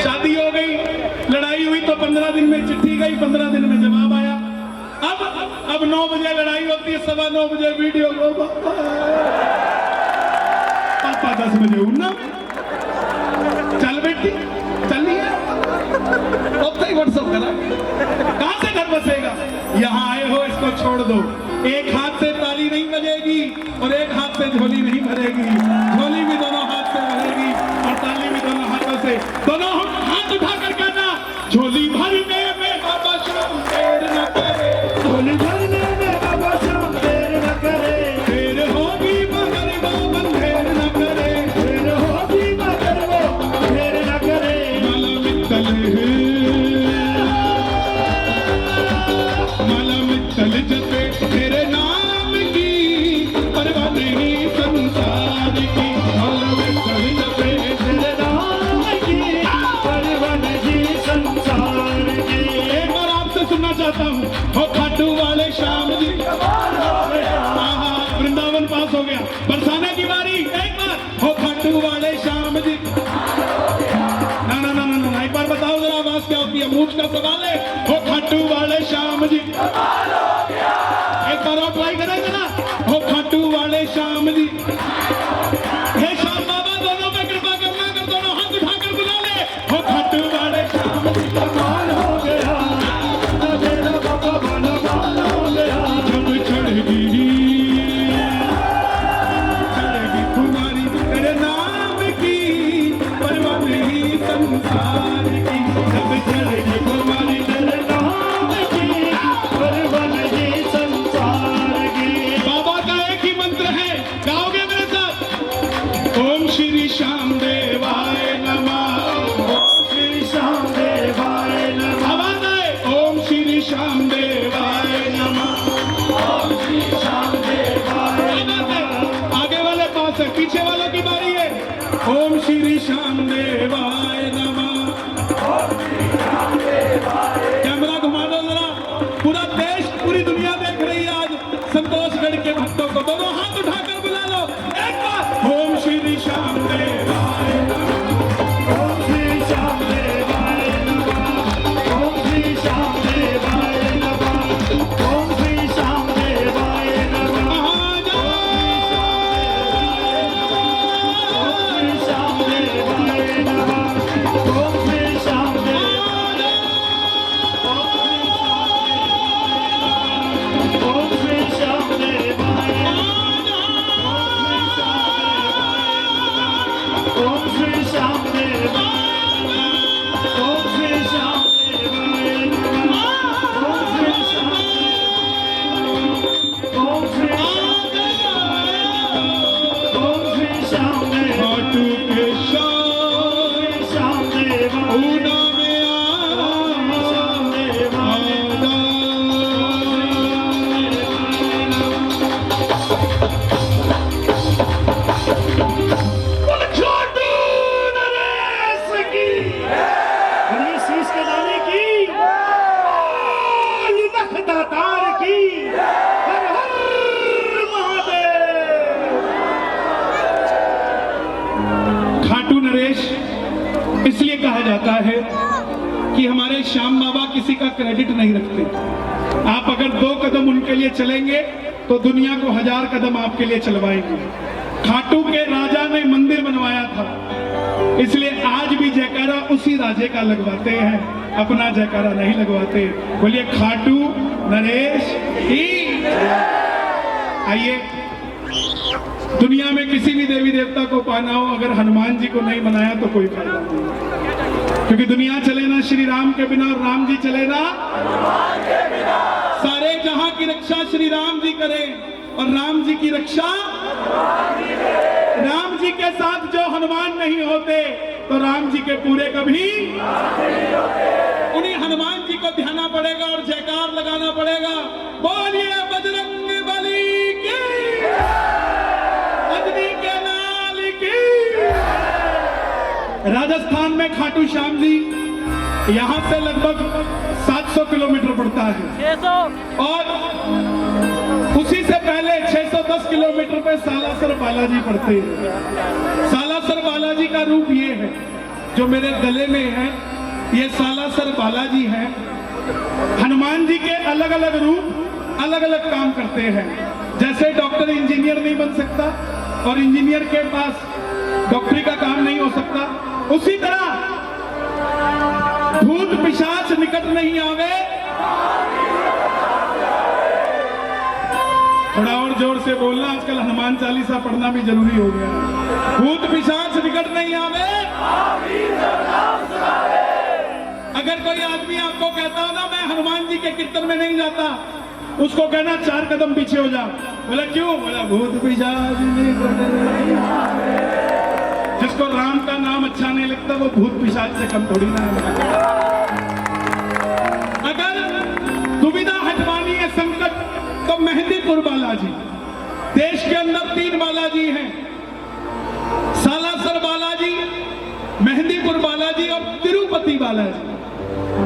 शादी हो गई, लड़ाई हुई तो 15 दिन में चिट्ठी गई, 15 दिन में जवाब आया। अब 9 बजे लड़ाई होती है, 9:15 बजे वीडियो को पापा 10 बजे ऊना में। चल बेटी चलिए, अब तो ही व्हाट्सअप करा, कहां से घर बसेगा? यहाँ आए हो, इसको छोड़ दो। एक हाथ से ताली नहीं बजेगी और एक हाथ से झोली नहीं भरेगी। झोली भी दोनों हाथ से भरेगी और ताली भी दोनों हाथों से। दोनों हाथ उठाकर कहना, झोली भरने में बाबा शाम देर न करे, झोली भरने में बाबा शाम देर न करे, देर होगी मगर वो बंधेर न करे, देर होगी मगर वो देर न करे। माला मित्तल जपे तेरे नाम की, परवाह नहीं संसार की। माला मित्तल जपे तेरे नाम की, परवाह नहीं संसार की। एक बार आपसे सुनना चाहता हूँ, हो खाटू वाले श्याम जी। हाँ, वृंदावन पास हो गया, बरसाने की बारी। एक बार हो खाटू वाले श्याम जी। ना ना ना ना, एक बार बताओ जरा आवाज क्या होती है? मूछ का सवाल है। हो खाटू वाले श्याम जी, एक बार और ट्राई करेंगे ना। हो खाटू वाले श्याम जी, हे श्याम बाबा दोनों पे कृपा करना, कर दोनों हाथ उठाकर बुला ले। हो खाटू वाले श्याम जी, कमाल हो गया, तेरा बाबा कमाल हो गया। जब चढ़ेगी तुम्हारी तेरे नाम की, परवाह नहीं संसार की। जब चढ़ेगी तुम्हारी तेरे नाम की, परवाह नहीं संसार की। बाबा का एक ही मंत्र है, गाओगे मेरे साथ? ओम श्री श्याम देवाय नमः। श्री श्याम देवाय नमः। आवाज आए, ओम श्री श्याम देवाय नमः। श्री श्याम देवाय आवाज है, आगे वाले पास है, पीछे वालों की बारी है। ओम श्री श्याम देवाय नमः। कैमरा घुमा दो जरा, पूरा देश पूरी दुनिया देख रही है आज संतोषगढ़ के भक्तों को। दोनों हाथ उठाकर बुला लो एक बार। ओम श्री श्याम देवाय नमः। ओम श्री श्याम देवाय नमः। ओम श्री श्याम देवाय नमः। ओम श्री श्याम देवाय नमः। कहाँ जाओ? ओम श्री श्याम देवाय नमः। ओम श्री श्याम देवाय ओम श्री श्याम देवाय ओम श्री श्याम देवाय ओम श्री श्याम देवाय ओम श्री श्याम ओम श्री ओम श्री श्याम देवाय खाटू के श्याम देवाय ऊना में श्याम देवाय छोटू नरेश की और ये शीश के दाने की बोल नखदातार की हर हर महादेव। खाटू नरेश इसलिए कहा जाता है कि हमारे श्याम बाबा किसी का क्रेडिट नहीं रखते। आप अगर 2 कदम उनके लिए चलेंगे तो दुनिया को 1000 कदम आपके लिए चलवाएंगे। खाटू के राजा ने मंदिर बनवाया था, इसलिए आज भी जयकारा उसी राजे का लगवाते हैं, अपना जयकारा नहीं लगवाते। बोलिए खाटू नरेश की। आइए, दुनिया में किसी भी देवी देवता को पाना हो, अगर हनुमान जी को नहीं मनाया तो कोई फायदा नहीं, क्योंकि दुनिया चले ना श्री राम के बिना और राम जी चले ना सारे जहां की रक्षा श्री राम जी करें और राम जी की रक्षा राम जी के साथ जो हनुमान नहीं होते तो राम जी के पूरे कभी उन्हीं हनुमान जी को ध्याना पड़ेगा और जयकार लगाना पड़ेगा। बोलिए बजरंग बली की, अग्नि के लाल की। राजस्थान में खाटू श्याम जी यहाँ से लगभग 700 किलोमीटर पड़ता है 600 और उसी से पहले 610 किलोमीटर पे सालासर बालाजी पड़ते हैं। सालासर बालाजी का रूप ये है जो मेरे गले में है, ये सालासर बालाजी है। हनुमान जी के अलग अलग रूप अलग अलग काम करते हैं। जैसे डॉक्टर इंजीनियर नहीं बन सकता और इंजीनियर के पास डॉक्टरी का काम नहीं हो सकता, उसी तरह भूत पिशाच निकट नहीं आवे। थोड़ा और जोर से बोलना, आजकल हनुमान चालीसा पढ़ना भी जरूरी हो गया। भूत पिशाच निकट नहीं आवे। अगर कोई आदमी आपको कहता हो ना मैं हनुमान जी के कीर्तन में नहीं जाता, उसको कहना 4 कदम पीछे हो जा। बोला क्यों? बोला भूत पिशाच निकट नहीं आवे। जिसको राम का नाम अच्छा नहीं लगता वो भूत पिशाच से कम थोड़ी ना है। अगर दुविधा हटवानी है संकट तो मेहंदीपुर बालाजी। देश के अंदर 3 बालाजी हैं, सालासर बालाजी, मेहंदीपुर बालाजी और तिरुपति बालाजी।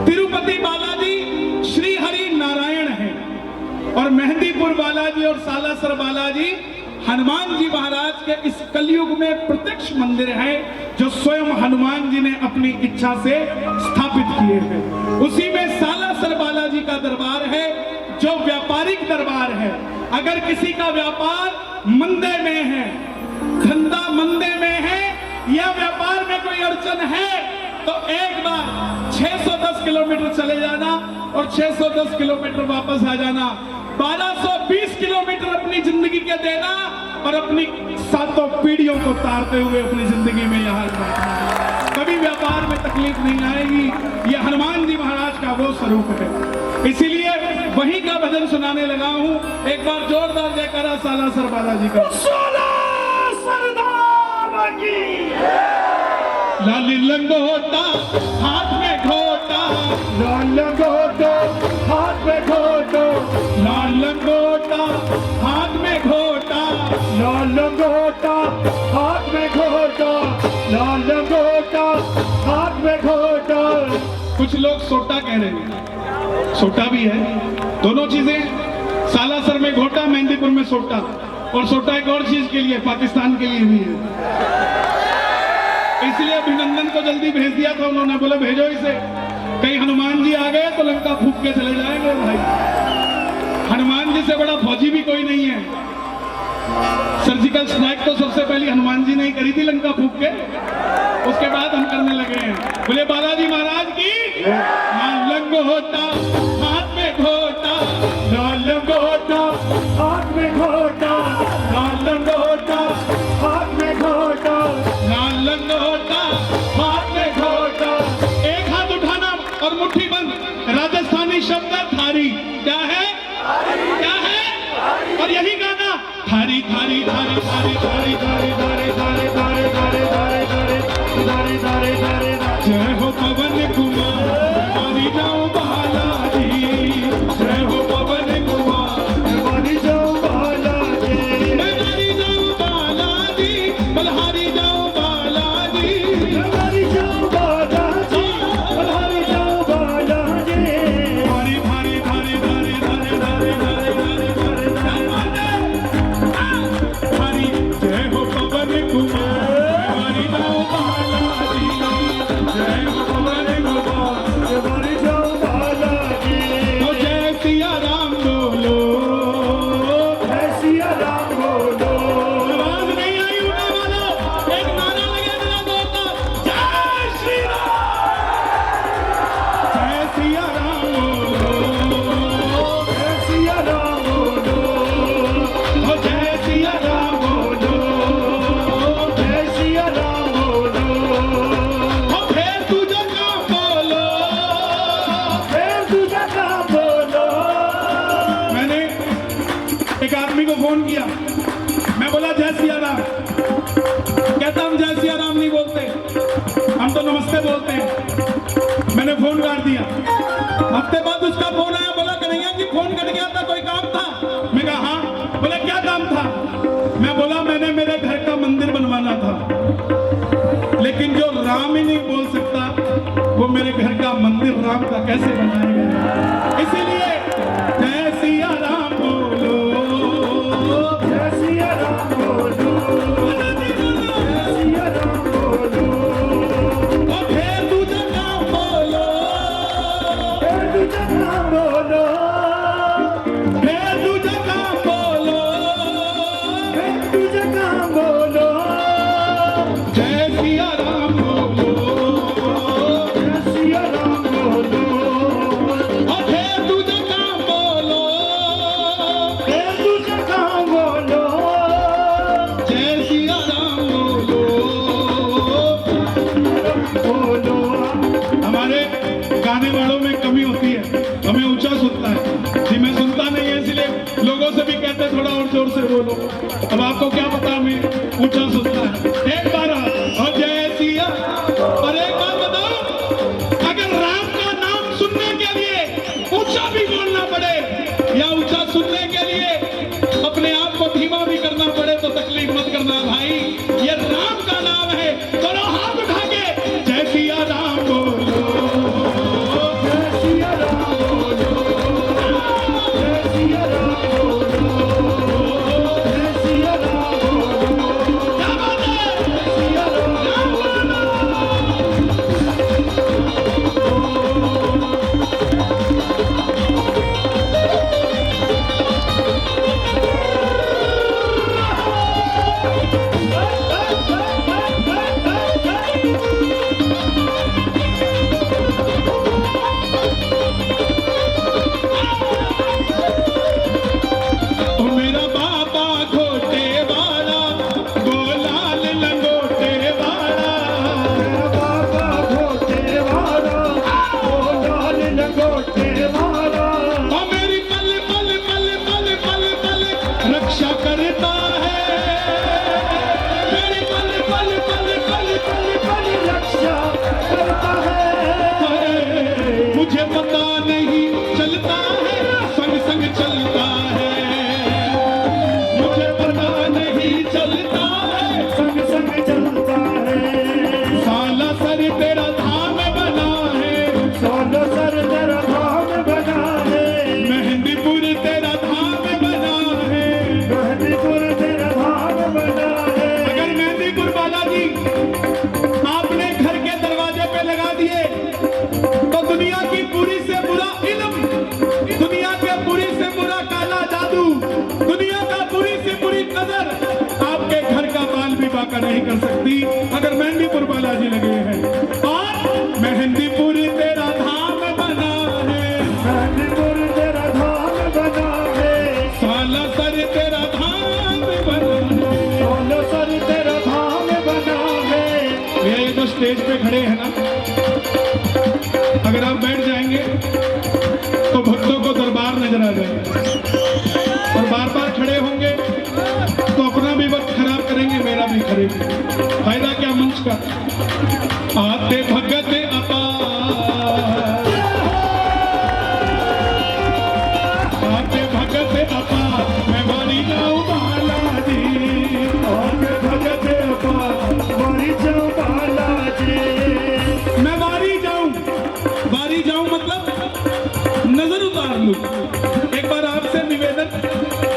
तिरुपति बालाजी श्री हरि नारायण है और मेहंदीपुर बालाजी और सालासर बालाजी हनुमान जी महाराज के इस कलयुग में प्रत्यक्ष मंदिर है जो स्वयं हनुमान जी ने अपनी इच्छा से स्थापित किए हैं। उसी में सालासर बालाजी का दरबार है जो व्यापारिक दरबार है। अगर किसी का व्यापार मंदे में है, धंधा मंदे में है या व्यापार में कोई अड़चन है तो एक बार 610 किलोमीटर चले जाना और 610 किलोमीटर वापस आ जाना। 1220 किलोमीटर अपनी जिंदगी के देना और अपनी 7 पीढ़ियों को तारते हुए अपनी जिंदगी में यहाँ रहना। कभी व्यापार में तकलीफ नहीं आएगी। ये हनुमान जी महाराज का वो स्वरूप है। इसीलिए वहीं का भजन सुनाने लगा हूँ। एक बार जोरदार जयकारा सालासर बालाजी का। लाली लंगोटा हाथ में घोटा, लाल लंगोटा हाथ में घोटो, लाल लंगोटा हाथ में घोटा, लाल लंगोटा हाथ में घोटो, लाल लंगोटा हाथ में घोटो। कुछ लोग सोटा कह रहे हैं, सोटा भी है, दोनों चीजें। सालासर में घोटा, मेहंदीपुर में सोटा। और सोटा एक और चीज के लिए, पाकिस्तान के लिए भी है। इसलिए अभिनंदन को जल्दी भेज दिया था उन्होंने, बोले भेजो इसे, कहीं हनुमान जी आ गए तो लंका फूंक के चले जाएंगे। भाई हनुमान जी से बड़ा फौजी भी कोई नहीं है। सर्जिकल स्ट्राइक तो सबसे पहले हनुमान जी ने ही करी थी लंका फूंक के, उसके बाद हम करने लगे हैं। बोले बालाजी महाराज की। लाल लंगोटा हाथ में घोटा, लाल लंगोटा हाथ में घोटा, लाल लंगोटा हाथ में घोटा, लाल लंगोटा हाथ में घोटा। एक हाथ उठाना और मुट्ठी बंद। राजस्थानी शब्द है थारी। क्या है? क्या है? और यही गाना थारी थारी थारी थारी थारी थारी थारी थारी थारी थारी थारी थारी थारी थारी। जय हो पवन कुमार, मारी जाओ बालाजी। जय हो पवन कुमार, मारी जाओ बालाजी, मारी जाओ बालाजी, बलहारी जाओ बालाजी। मारी जाओ बालाजी, मारी जाओ बालाजी। भारी भारी भारी भारी भारी भारी भारी भारी भारी भारी। जय हो पवन कुमार। बनवाना था, लेकिन जो राम ही नहीं बोल सकता वो मेरे घर का मंदिर राम का कैसे बनाएगा। इसीलिए जय सिया राम बोलो, जय सिया राम बोलो, जय सिया राम बोलो, और फिर दूजा काम बोलो, फिर दूजा नाम बोलो, फिर दूजा काम बोलो, फिर दूजा नाम बोलो, जय सिया राम बोलो, जय सिया राम बोलो, और फिर दूजा काम बोलो, फिर दूजा नाम बोलो, जय सिया राम बोलो। बोलो। हमारे गाने वालों में कमी होती है, हमें ऊंचा सुनता है जी, मैं सुनता नहीं है, इसलिए लोगों से भी कहते हैं थोड़ा और जोर से बोलो। अब आपको क्या पता हमें ऊंचा सुनता है। एक बार और जय सिया। और एक बात बताओ, अगर राम का नाम सुनने के लिए ऊंचा भी बोलना पड़े या ऊंचा सुनने के लिए अपने आप को धीमा भी करना पड़े तो तकलीफ मत करना भाई, ये राम का नाम है। चलो हाथ उठा के जय सिया राम बोलो, जय सिया राम बोलो, जय सिया राम बोलो, जय सिया राम बोलो, क्या बात है? सिया राम ओ मेरा बाबा घोटे वाला, गोलाल लंगोटे वाला, बाबा घोटे वाला, ओ लाल लंगोटे वाला, ओ मेरी पल पल पल पल पल पल रक्षा करता है, मेरी पल पल पल पल पल पल रक्षा करता है। मुझे पता नहीं चलता है, संग संग चलता है, मुझे पता नहीं चलता है, संग संग चलता है, साला सर तेरा धाम बना है, सोलो सर तेरा धाम बना है, मेहंदीपुर तेरा धाम बना है। मेहंदीपुर तेरा धाम बना है। अगर मेहंदीपुर बालाजी आपने घर के दरवाजे पे लगा दिए तो दुनिया की बुरी से बुरा इल्म, दुनिया के बुरी से बुरा काला जादू, दुनिया का बुरी से बुरी नजर आपके घर का बाल भी बाका नहीं कर सकती अगर मेहंदीपुर बालाजी लगे हैं। और मेहंदीपुर तेरा धाम बना है, मेहंदीपुर तेरा धाम बना है, साला सर तेरा धाम बना है। सोलो सर तेरा धाम बना है। भैया ये जो स्टेज पे खड़े हैं ना, अगर आप बैठ जाएंगे तो भक्तों को दरबार नजर आ जाएगा, और बार बार खड़े होंगे तो अपना भी वक्त खराब करेंगे, मेरा भी खराब। फायदा क्या मंच का। आते भगत अपार, आते भगत अपार, मैं वाली जाऊं बालाजी, आगे भगत अपार, मरी जाओ बालाजी। मैं वारी जाऊं, वारी जाऊं मतलब नजर उतार लूं। एक बार आपसे निवेदन,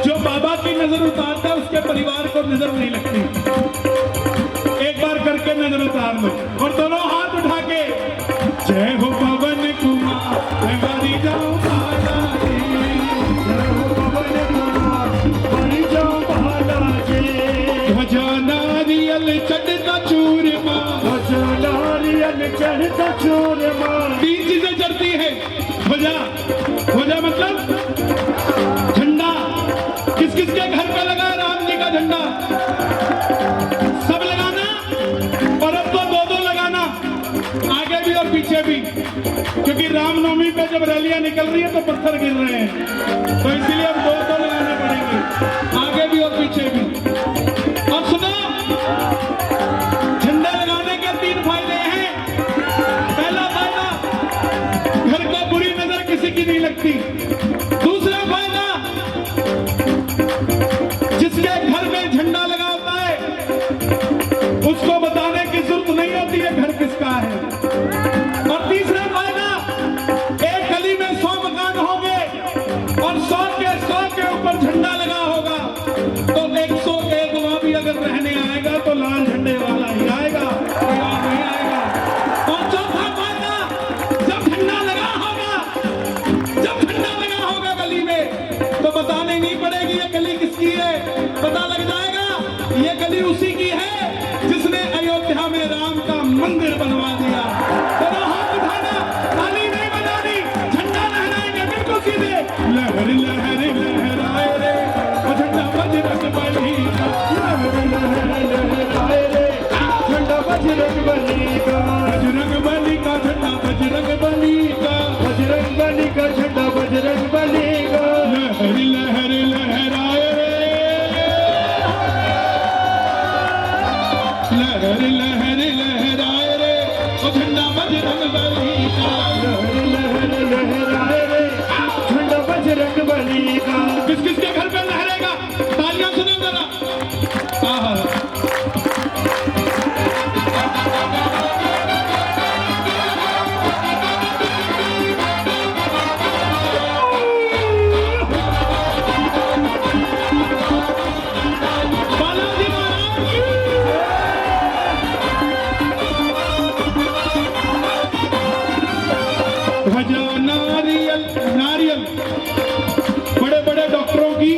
जो बाबा की नजर उतारता है उसके परिवार को नजर नहीं लगती, एक बार करके नजर उतार लो और दोनों हाथ उठा के जय हो पवन कुमार, मैं वारी जाऊं बालाजी, जय हो पवन कुमार, मरी जाओ बालाजी। ध्वजा नारियल चढ़ता चूरमा, ध्वजा नारियल चढ़ता चूरमा, तीन चीजें चढ़ती है। ध्वजा, ध्वजा मतलब झंडा। किस किस के घर पे लगा है राम जी का झंडा? सब लगाना, और अब तो दो दो लगाना, आगे भी और पीछे भी, क्योंकि रामनवमी पे जब रैलियां निकल रही है तो पत्थर गिर रहे हैं, तो इसीलिए अब दो दो लगाने पड़ेंगे, आगे भी और पीछे भी। और सुनो, झंडा लगाने के तीन फायदे हैं। पहला फायदा, घर को बुरी नजर किसी की नहीं लगती। दूसरा फायदा, जिसके घर में झंडा लगा होता है उसको बताने की जरूरत नहीं होती है घर किसका है। और तीसरा फायदा, एक गली में 100 मकान होंगे और 100 के ऊपर झंडा लगा होगा, तो 101 वहां भी अगर रहने आएगा तो लाल झंडे वाला ही आएगा, कोई और नहीं आएगा। और चौथा फायदा, जब झंडा लगा होगा गली में, तो बताने नहीं पड़ेगी ये गली किसकी है, पता लग जाएगा ये गली उसी की है जिसने अयोध्या में राम का मंदिर बनवा दिया। तो हाथ उठाना, ताली नहीं बजानी, झंडा लहराएंगे बिल्कुल सीधे, लहर लहर लहराए रे ओ झंडा बजरंग बली का, लहर लहराए रे झंडा बजरंग बली का, बजरंग बली का झंडा बजरंग बली का, बजरंग बली का झंडा बजरंग बली का, लहर लहर लहराए रे, लहर लहर लहराए रे ओ झंडा बजरंग बली का, लहर लहर लहराए रे झंडा बजरंग बली का। किस किस के घर पे लहरेगा, तालियां सुनो जरा। आहा, बालाजी महाराज की। ध्वजा नारियल नारियल, बड़े बड़े डॉक्टरों की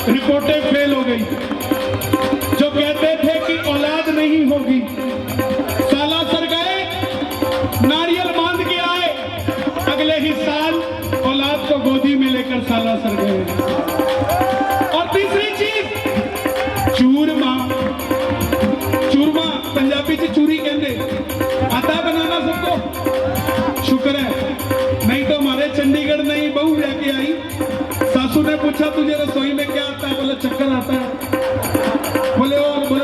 रिपोर्टें फेल हो गई, जो कहते थे कि औलाद नहीं होगी। सालासर गए, नारियल बांध के आए, अगले ही साल औलाद को गोदी में लेकर सालासर गए। और तीसरी चीज, चूरमा, चूरमा पंजाबी से चूरी कहते, आता है बनाना सबको, शुक्र है, नहीं तो हमारे चंडीगढ़ नहीं बहू लेके आई, सासू ने पूछा तुझे रसोई में क्या आता है, बोले चक्कर आता है, बोले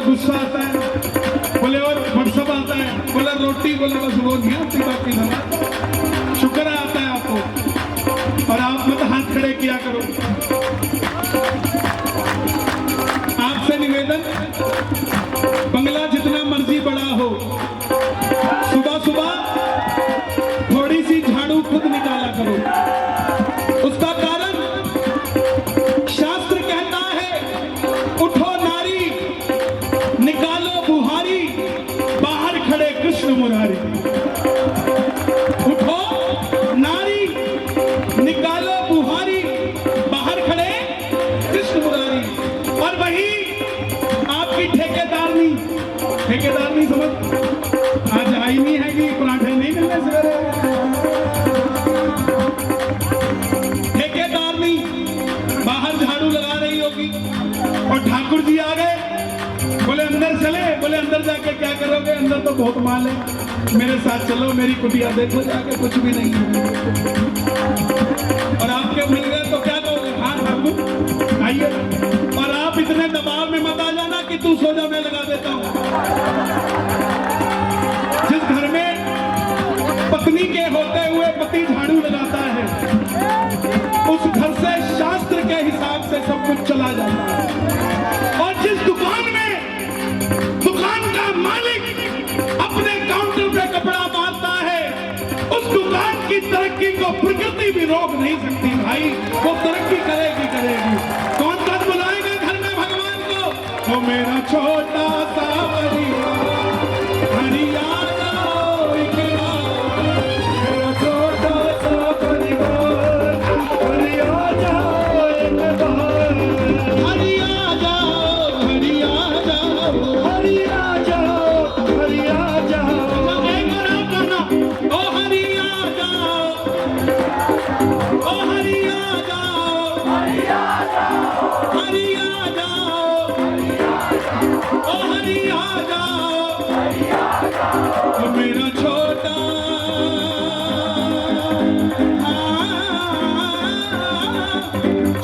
गुस्सा आता है, बोले और व्हाट्सअप आता है, बोले रोटी, बोले बस वो नहीं आती, बाकी ना। शुक्र है आता है आपको, और आप मत हाथ खड़े किया करो। आपसे निवेदन, बंगला जितना मर्जी बड़ा हो, सुबह सुबह थोड़ी सी झाड़ू खुद निकाला करो। उसका कारण शास्त्र कहता है, उठो नारी निकालो बुहारी, बाहर खड़े कृष्ण मुरारी। उठो नारी निकालो बुहारी, बाहर खड़े कृष्ण मुरारी। और वही आपकी ठेकेदारनी, ठेकेदारनी समझ आज आई नहीं है कि पराठे नहीं मिलने सवेरे, ठेकेदारनी बाहर झाड़ू लगा रही होगी और ठाकुर जी आ गए, बोले अंदर चले, बोले अंदर जाके क्या करोगे, अंदर तो बहुत माल है, मेरे साथ चलो, मेरी कुटिया देखो जाके, कुछ भी नहीं है। और आपके मिल गए तो क्या कहोगे, हाँ ठाकुर आइए, और आप इतने दबाव में मत आ जाना कि तू सो जा, मैं लगा देता हूं। जिस घर में पत्नी के होते हुए पति झाड़ू लगाता है, उस घर से शास्त्र के हिसाब से सब कुछ चला जाता है। और जिस दुकान में दुकान का मालिक अपने काउंटर पे कपड़ा बांधता है, उस दुकान की तरक्की को प्रकृति भी रोक नहीं सकती भाई, वो तरक्की करेगी करेगी। कौन कौन बुलाएगा घर में भगवान को, वो मेरा छोटा सा परिवार, हरिया मेरा छोटा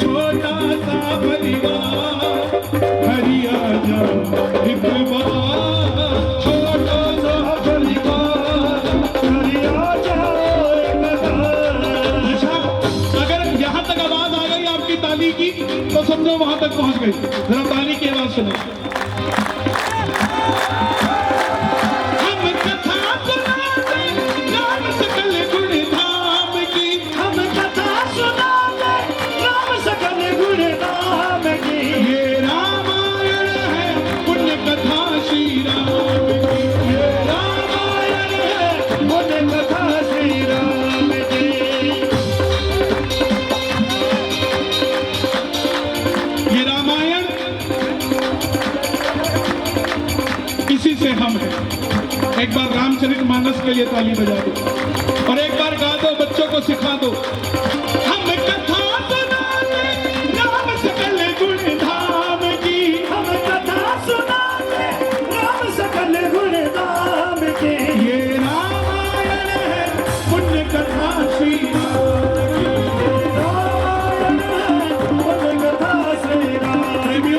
छोटा सा परिवार, हरिया जा एक बार, छोटा सा परिवार, हरिया जा एक बार। अच्छा, अगर यहाँ तक आवाज आ गई आपकी ताली की, तो समझो वहां तक पहुंच गई। जरा ताली की आवाज सुनो। से हम हैं। एक बार रामचरितमानस के लिए ताली बजा दो और एक बार गा दो, बच्चों को सिखा दो। हम कथा सुनाते राम सकल गुण धाम की, हम कथा सुनाते राम सकल गुण धाम की। ये रामायण है पुण्य कथा श्री राम की। रामायण है पुण्य कथा श्री राम की।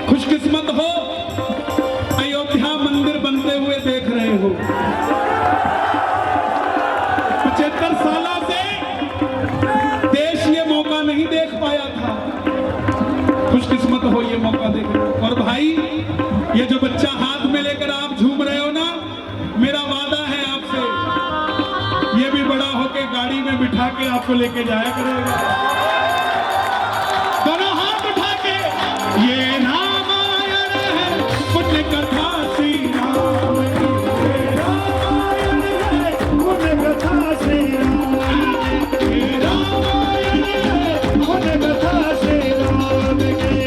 खुशकिस्मत हो, अयोध्या मंदिर बनते हुए देख रहे हो। 75 साल से देश ये मौका नहीं देख पाया था। खुशकिस्मत हो ये मौका देख। और भाई, ये जो बच्चा हाथ में लेकर आप झूम रहे हो ना, मेरा वादा है आपसे, ये भी बड़ा होके गाड़ी में बिठा के आपको लेके जाया करेगा। दोनों हाथ उठा के, ये रामायण है पुण्य कथा श्री राम की। ये रामायण है पुण्य कथा श्री राम की। ये रामायण है पुण्य कथा श्री राम की।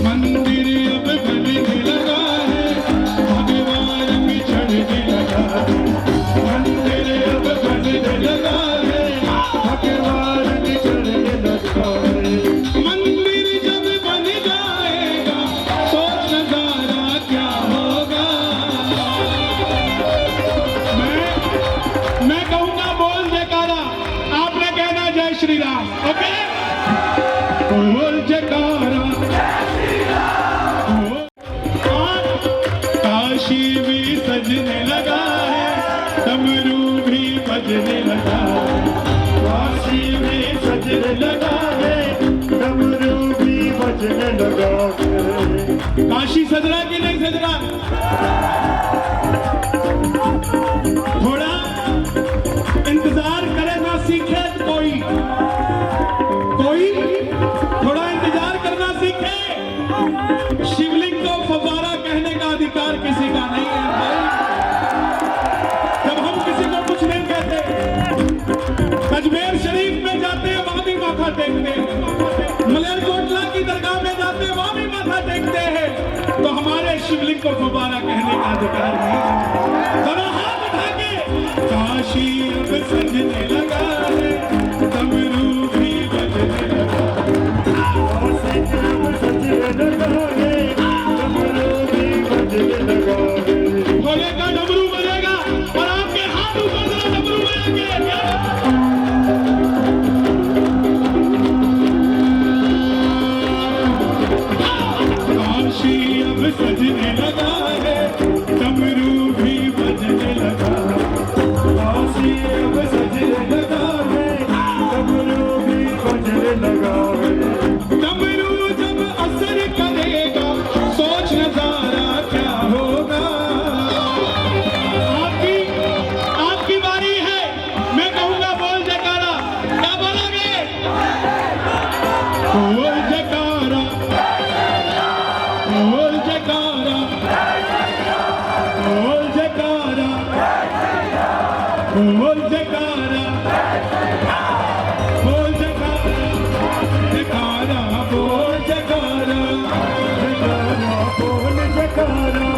मंदिर अब बनने लगा है, भगवान भी चढ़ने लगा है। मंदिर अब बनने लगा है, भगवान की चढ़ने लगा है। मंदिर जब बन जाएगा तो नजारा क्या होगा। मैं कहूंगा बोल जयकारा, आपने कहना जय श्री राम। ओके, बोल जयकारा। काशी भी सजने लगा है, डमरू भी बजने लगा है। काशी में सजने लगा है, डमरू भी बजने लगा है। काशी सज रहा कि नहीं सज रहा? थोड़ा इंतजार करे ना सीखे कोई थोड़ा इंतजार करना सीखे। शिवलिंग को फव्वारा कहने का अधिकार किसी का नहीं है भाई। जब हम किसी को कुछ नहीं कहते, अजमेर शरीफ में जाते हैं वहां भी माथा टेकते हैं, मलेरकोटला की दरगाह में जाते हैं वहां भी माथा टेकते हैं, तो हमारे शिवलिंग को फव्वारा कहने का अधिकार नहीं है। दोनों हाथ उठा के, काशी अब सजने लगा है, डमरू भी बजने लगा है। काशी में सजने लगा है, डमरू भी बजने लगा है। भोले का डमरू बजेगा और आपके हाथ ऊपर से डमरू बजेंगे। काशी अब सजने लगा है, डमरू भी बजने लगा है। काशी अब सजने लगा है, डमरू भी बजने लगा है। डमरू जब असर करेगा, सोच नजारा क्या होगा। आपकी बारी है, मैं कहूंगा बोल जयकारा। क्या बोलोगे? बोल जयकारा, बोल जयकारा, बोल जयकारा, बोल जयकारा, बोल जयकारा, जयकारा, बोल जयकारा। जयकारा बोल जयकारा,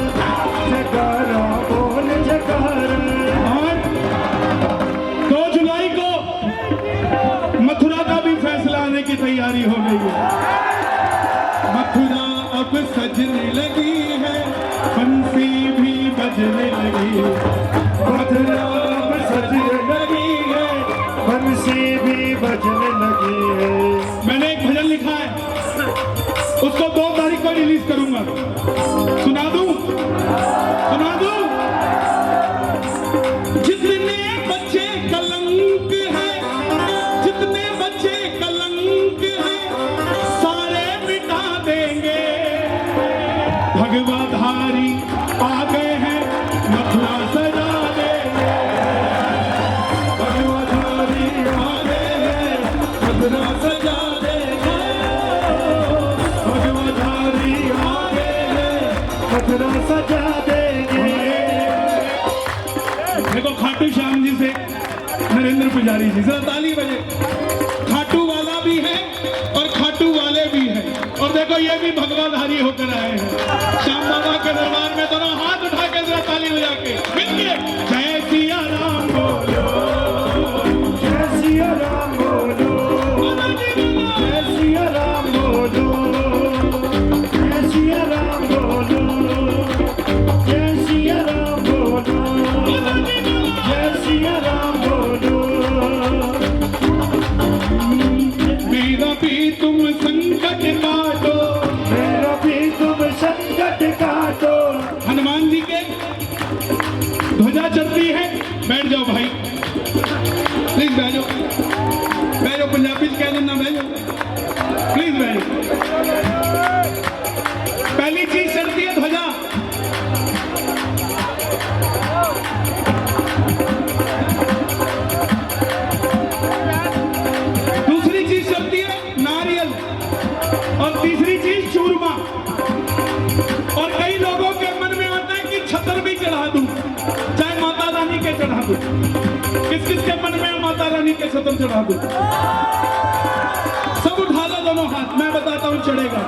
जयकारा बोल जयकारा। और 2 जुलाई को मथुरा का भी फैसला आने की तैयारी हो गई है। मथुरा अब सजने लगी है, बंसी भी बजने लगी है। मथुरा अब सजने लगी है, बंसी भी बजने लगी है। मैंने एक भजन लिखा है, उसको 2 तारीख को रिलीज करूंगा। सुना दूं? सुना दूं? जितने बच्चे कलंक है, जितने बच्चे कलंक है, सारे मिटा देंगे। भगवाधारी आ गए हैं, मथुरा सजा देंगे। भगवाधारी आ गए हैं, मथुरा सजा देंगे। भगवाधारी आ गए हैं, मथुरा सजा देंगे। देखो खाटू श्याम जी से नरेंद्र पुजारी जी, जरा ताली बजे। खाटू वाला भी है और खाटू वाले भी हैं, और देखो ये भी भगवाधारी होकर आए हैं श्याम बाबा के दरबार में। दोनों हाथ उठा के जरा ताली बजा के मिलके जय सिया राम बोलो, जय सिया राम बोलो, जय सिया राम बोलो, जय सिया राम बोलो, जय सिया राम बोलो, जय सिया राम बोलो। मेरा भी तुम संकट काटो, मेरा भी तुम संकट काटो। हनुमान जी के ध्वजा चलती है। बैठ जाओ भाई, प्लीज बैठ जाओ, बैठ जाओ, पंजाबी कह देना बैठ जाओ, प्लीज बैठ जाओ। पहली चीज चलती है ध्वजा, दूसरी चीज चलती है नारियल, और तीसरी चीज चूरमा। और कई लोगों के मन में आता है कि छतर भी चढ़ा दूं, चाहे माता रानी के चढ़ा दूं। किस किस के मन में माता रानी के छतर चढ़ा दूं? सब उठा लो दोनों हाथ, मैं बताता हूं चढ़ेगा।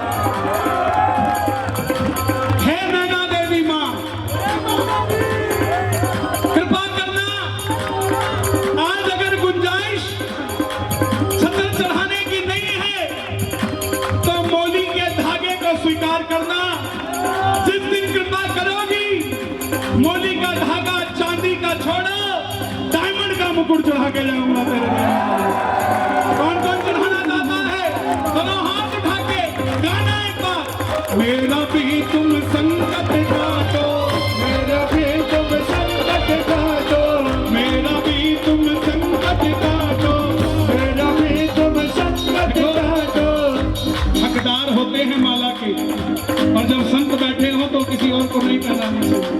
हे नैना देवी मां, कृपा करना, आज अगर गुंजाइश छतर चढ़ाने की नहीं है तो मौली के धागे को स्वीकार करना। जिस दिन कृपा करोगी, मौली का धागा चांदी का छोड़ो, डायमंड का मुकुट चढ़ा के जाऊंगा तेरे लिए। कौन कौन चढ़ाना चाहता है? दोनों हाथ उठा के गाना एक बार। मेरा भी तुम संकट काटो, मेरा भी तुम संकट काटो, मेरा भी तुम संकट काटो। मेरा भी तुम संकट काटो। हकदार होते हैं माला के, और जब संत बैठे हो तो किसी और को नहीं पहनानी चाहिए।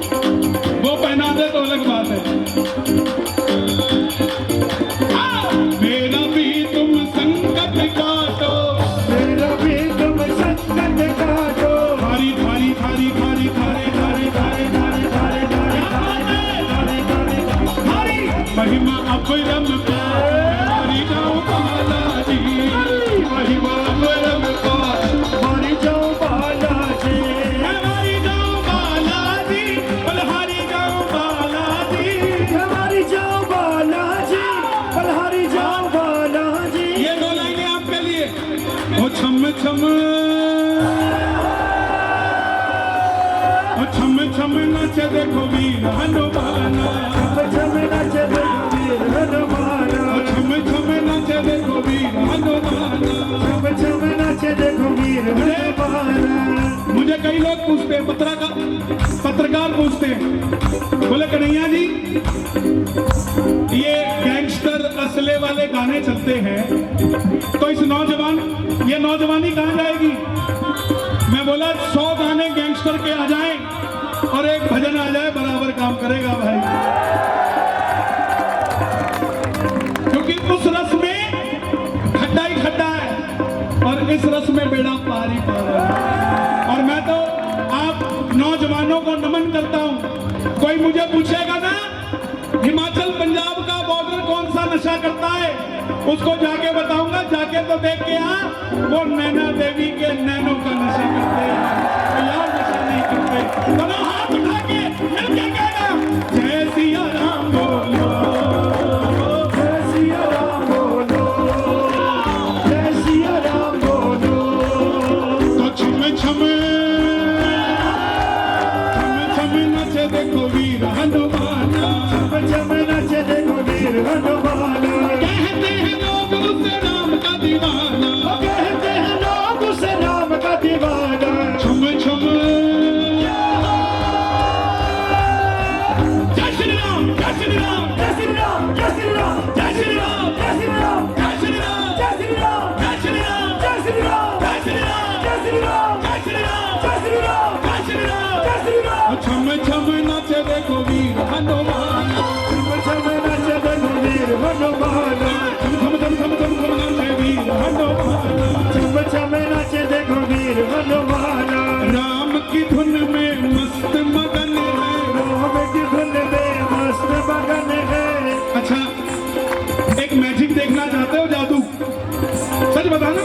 वो पहना दे तो अलग बात है। मेरा भी तुम संकट काटो, मेरा भी तुम संकट काटो। थारी थारी थारी थारी थारे थारे थारे थारे थारे थारे थारे थारे थारी महिमा अपरम पार, हरि जाऊं बालाजी, महिमा अपरम पार, हरि जाओ बालाजी, हरि जाऊं बालाजी, बलहारी जाऊं बालाजी। हरि जाओ बालाजी, हरि जाओ बालाजी। ये दो लाइनें आपके लिए। ओ छम छम, ओ छम छम नाचे देखो वीर हनुमाना, छम नाचे वीर हनुमाना, ओ छम छम नाचे देखो वीर हनुमाना। छम नाचे देखो वीर हनुमाना। मुझे कई लोग पूछते हैं, पत्रकार पूछते हैं, बोले कन्हैया जी ये गैंगस्टर असले वाले गाने चलते हैं तो इस ये नौजवानी कहाँ जाएगी? मैं बोला 100 गाने गैंगस्टर के आ जाएं और एक भजन आ जाए, बराबर काम करेगा भाई। क्योंकि उस रस में खड्डा ही खड्डा है और इस रस में बेड़ा पार ही पार है। और मैं तो आप नौजवानों को नमन करता हूं। कोई मुझे पूछेगा ना हिमाचल पंजाब का बॉर्डर कौन सा नशा करता है, उसको जाके बताऊंगा, जाके तो देख के आ, वो नैना देवी के नैनों का नशा करते हैं, यार नशा नहीं करते। दोनों हाथ उठा के मिलके कहना जय सिया राम बोलो, जय सिया राम बोलो, जय सिया राम बोलो। तो छम छम नचे देखो वीर हनुमाना, छम नाचे देखो वीर हनुमाना। कहते हैं लोग उस राम का दीवाना, कहते हैं लोग उस राम का दीवाना। छम छम जय श्री राम, जय श्री राम, जय श्री राम, जय श्री राम, जय श्री राम, जय श्री राम, जय श्री राम, जय श्री राम, जय श्री राम, जय श्री राम, जय श्री राम, जय श्री राम, जय श्री राम, जय श्री राम, जय श्री राम। जय श्री राम। छम छम नाचे देखो वीर हनुमाना, छम नाचे देखो वीर हनुमाना। छम छम छम छम छम छम नाचे वीर हनुमाना। छम नाचे देखो वीर हनुमाना। राम की धुन में मस्त मगन है, राम की धुन में मस्त मगन है। अच्छा एक मैजिक देखना चाहते हो, जादू? सच बताना,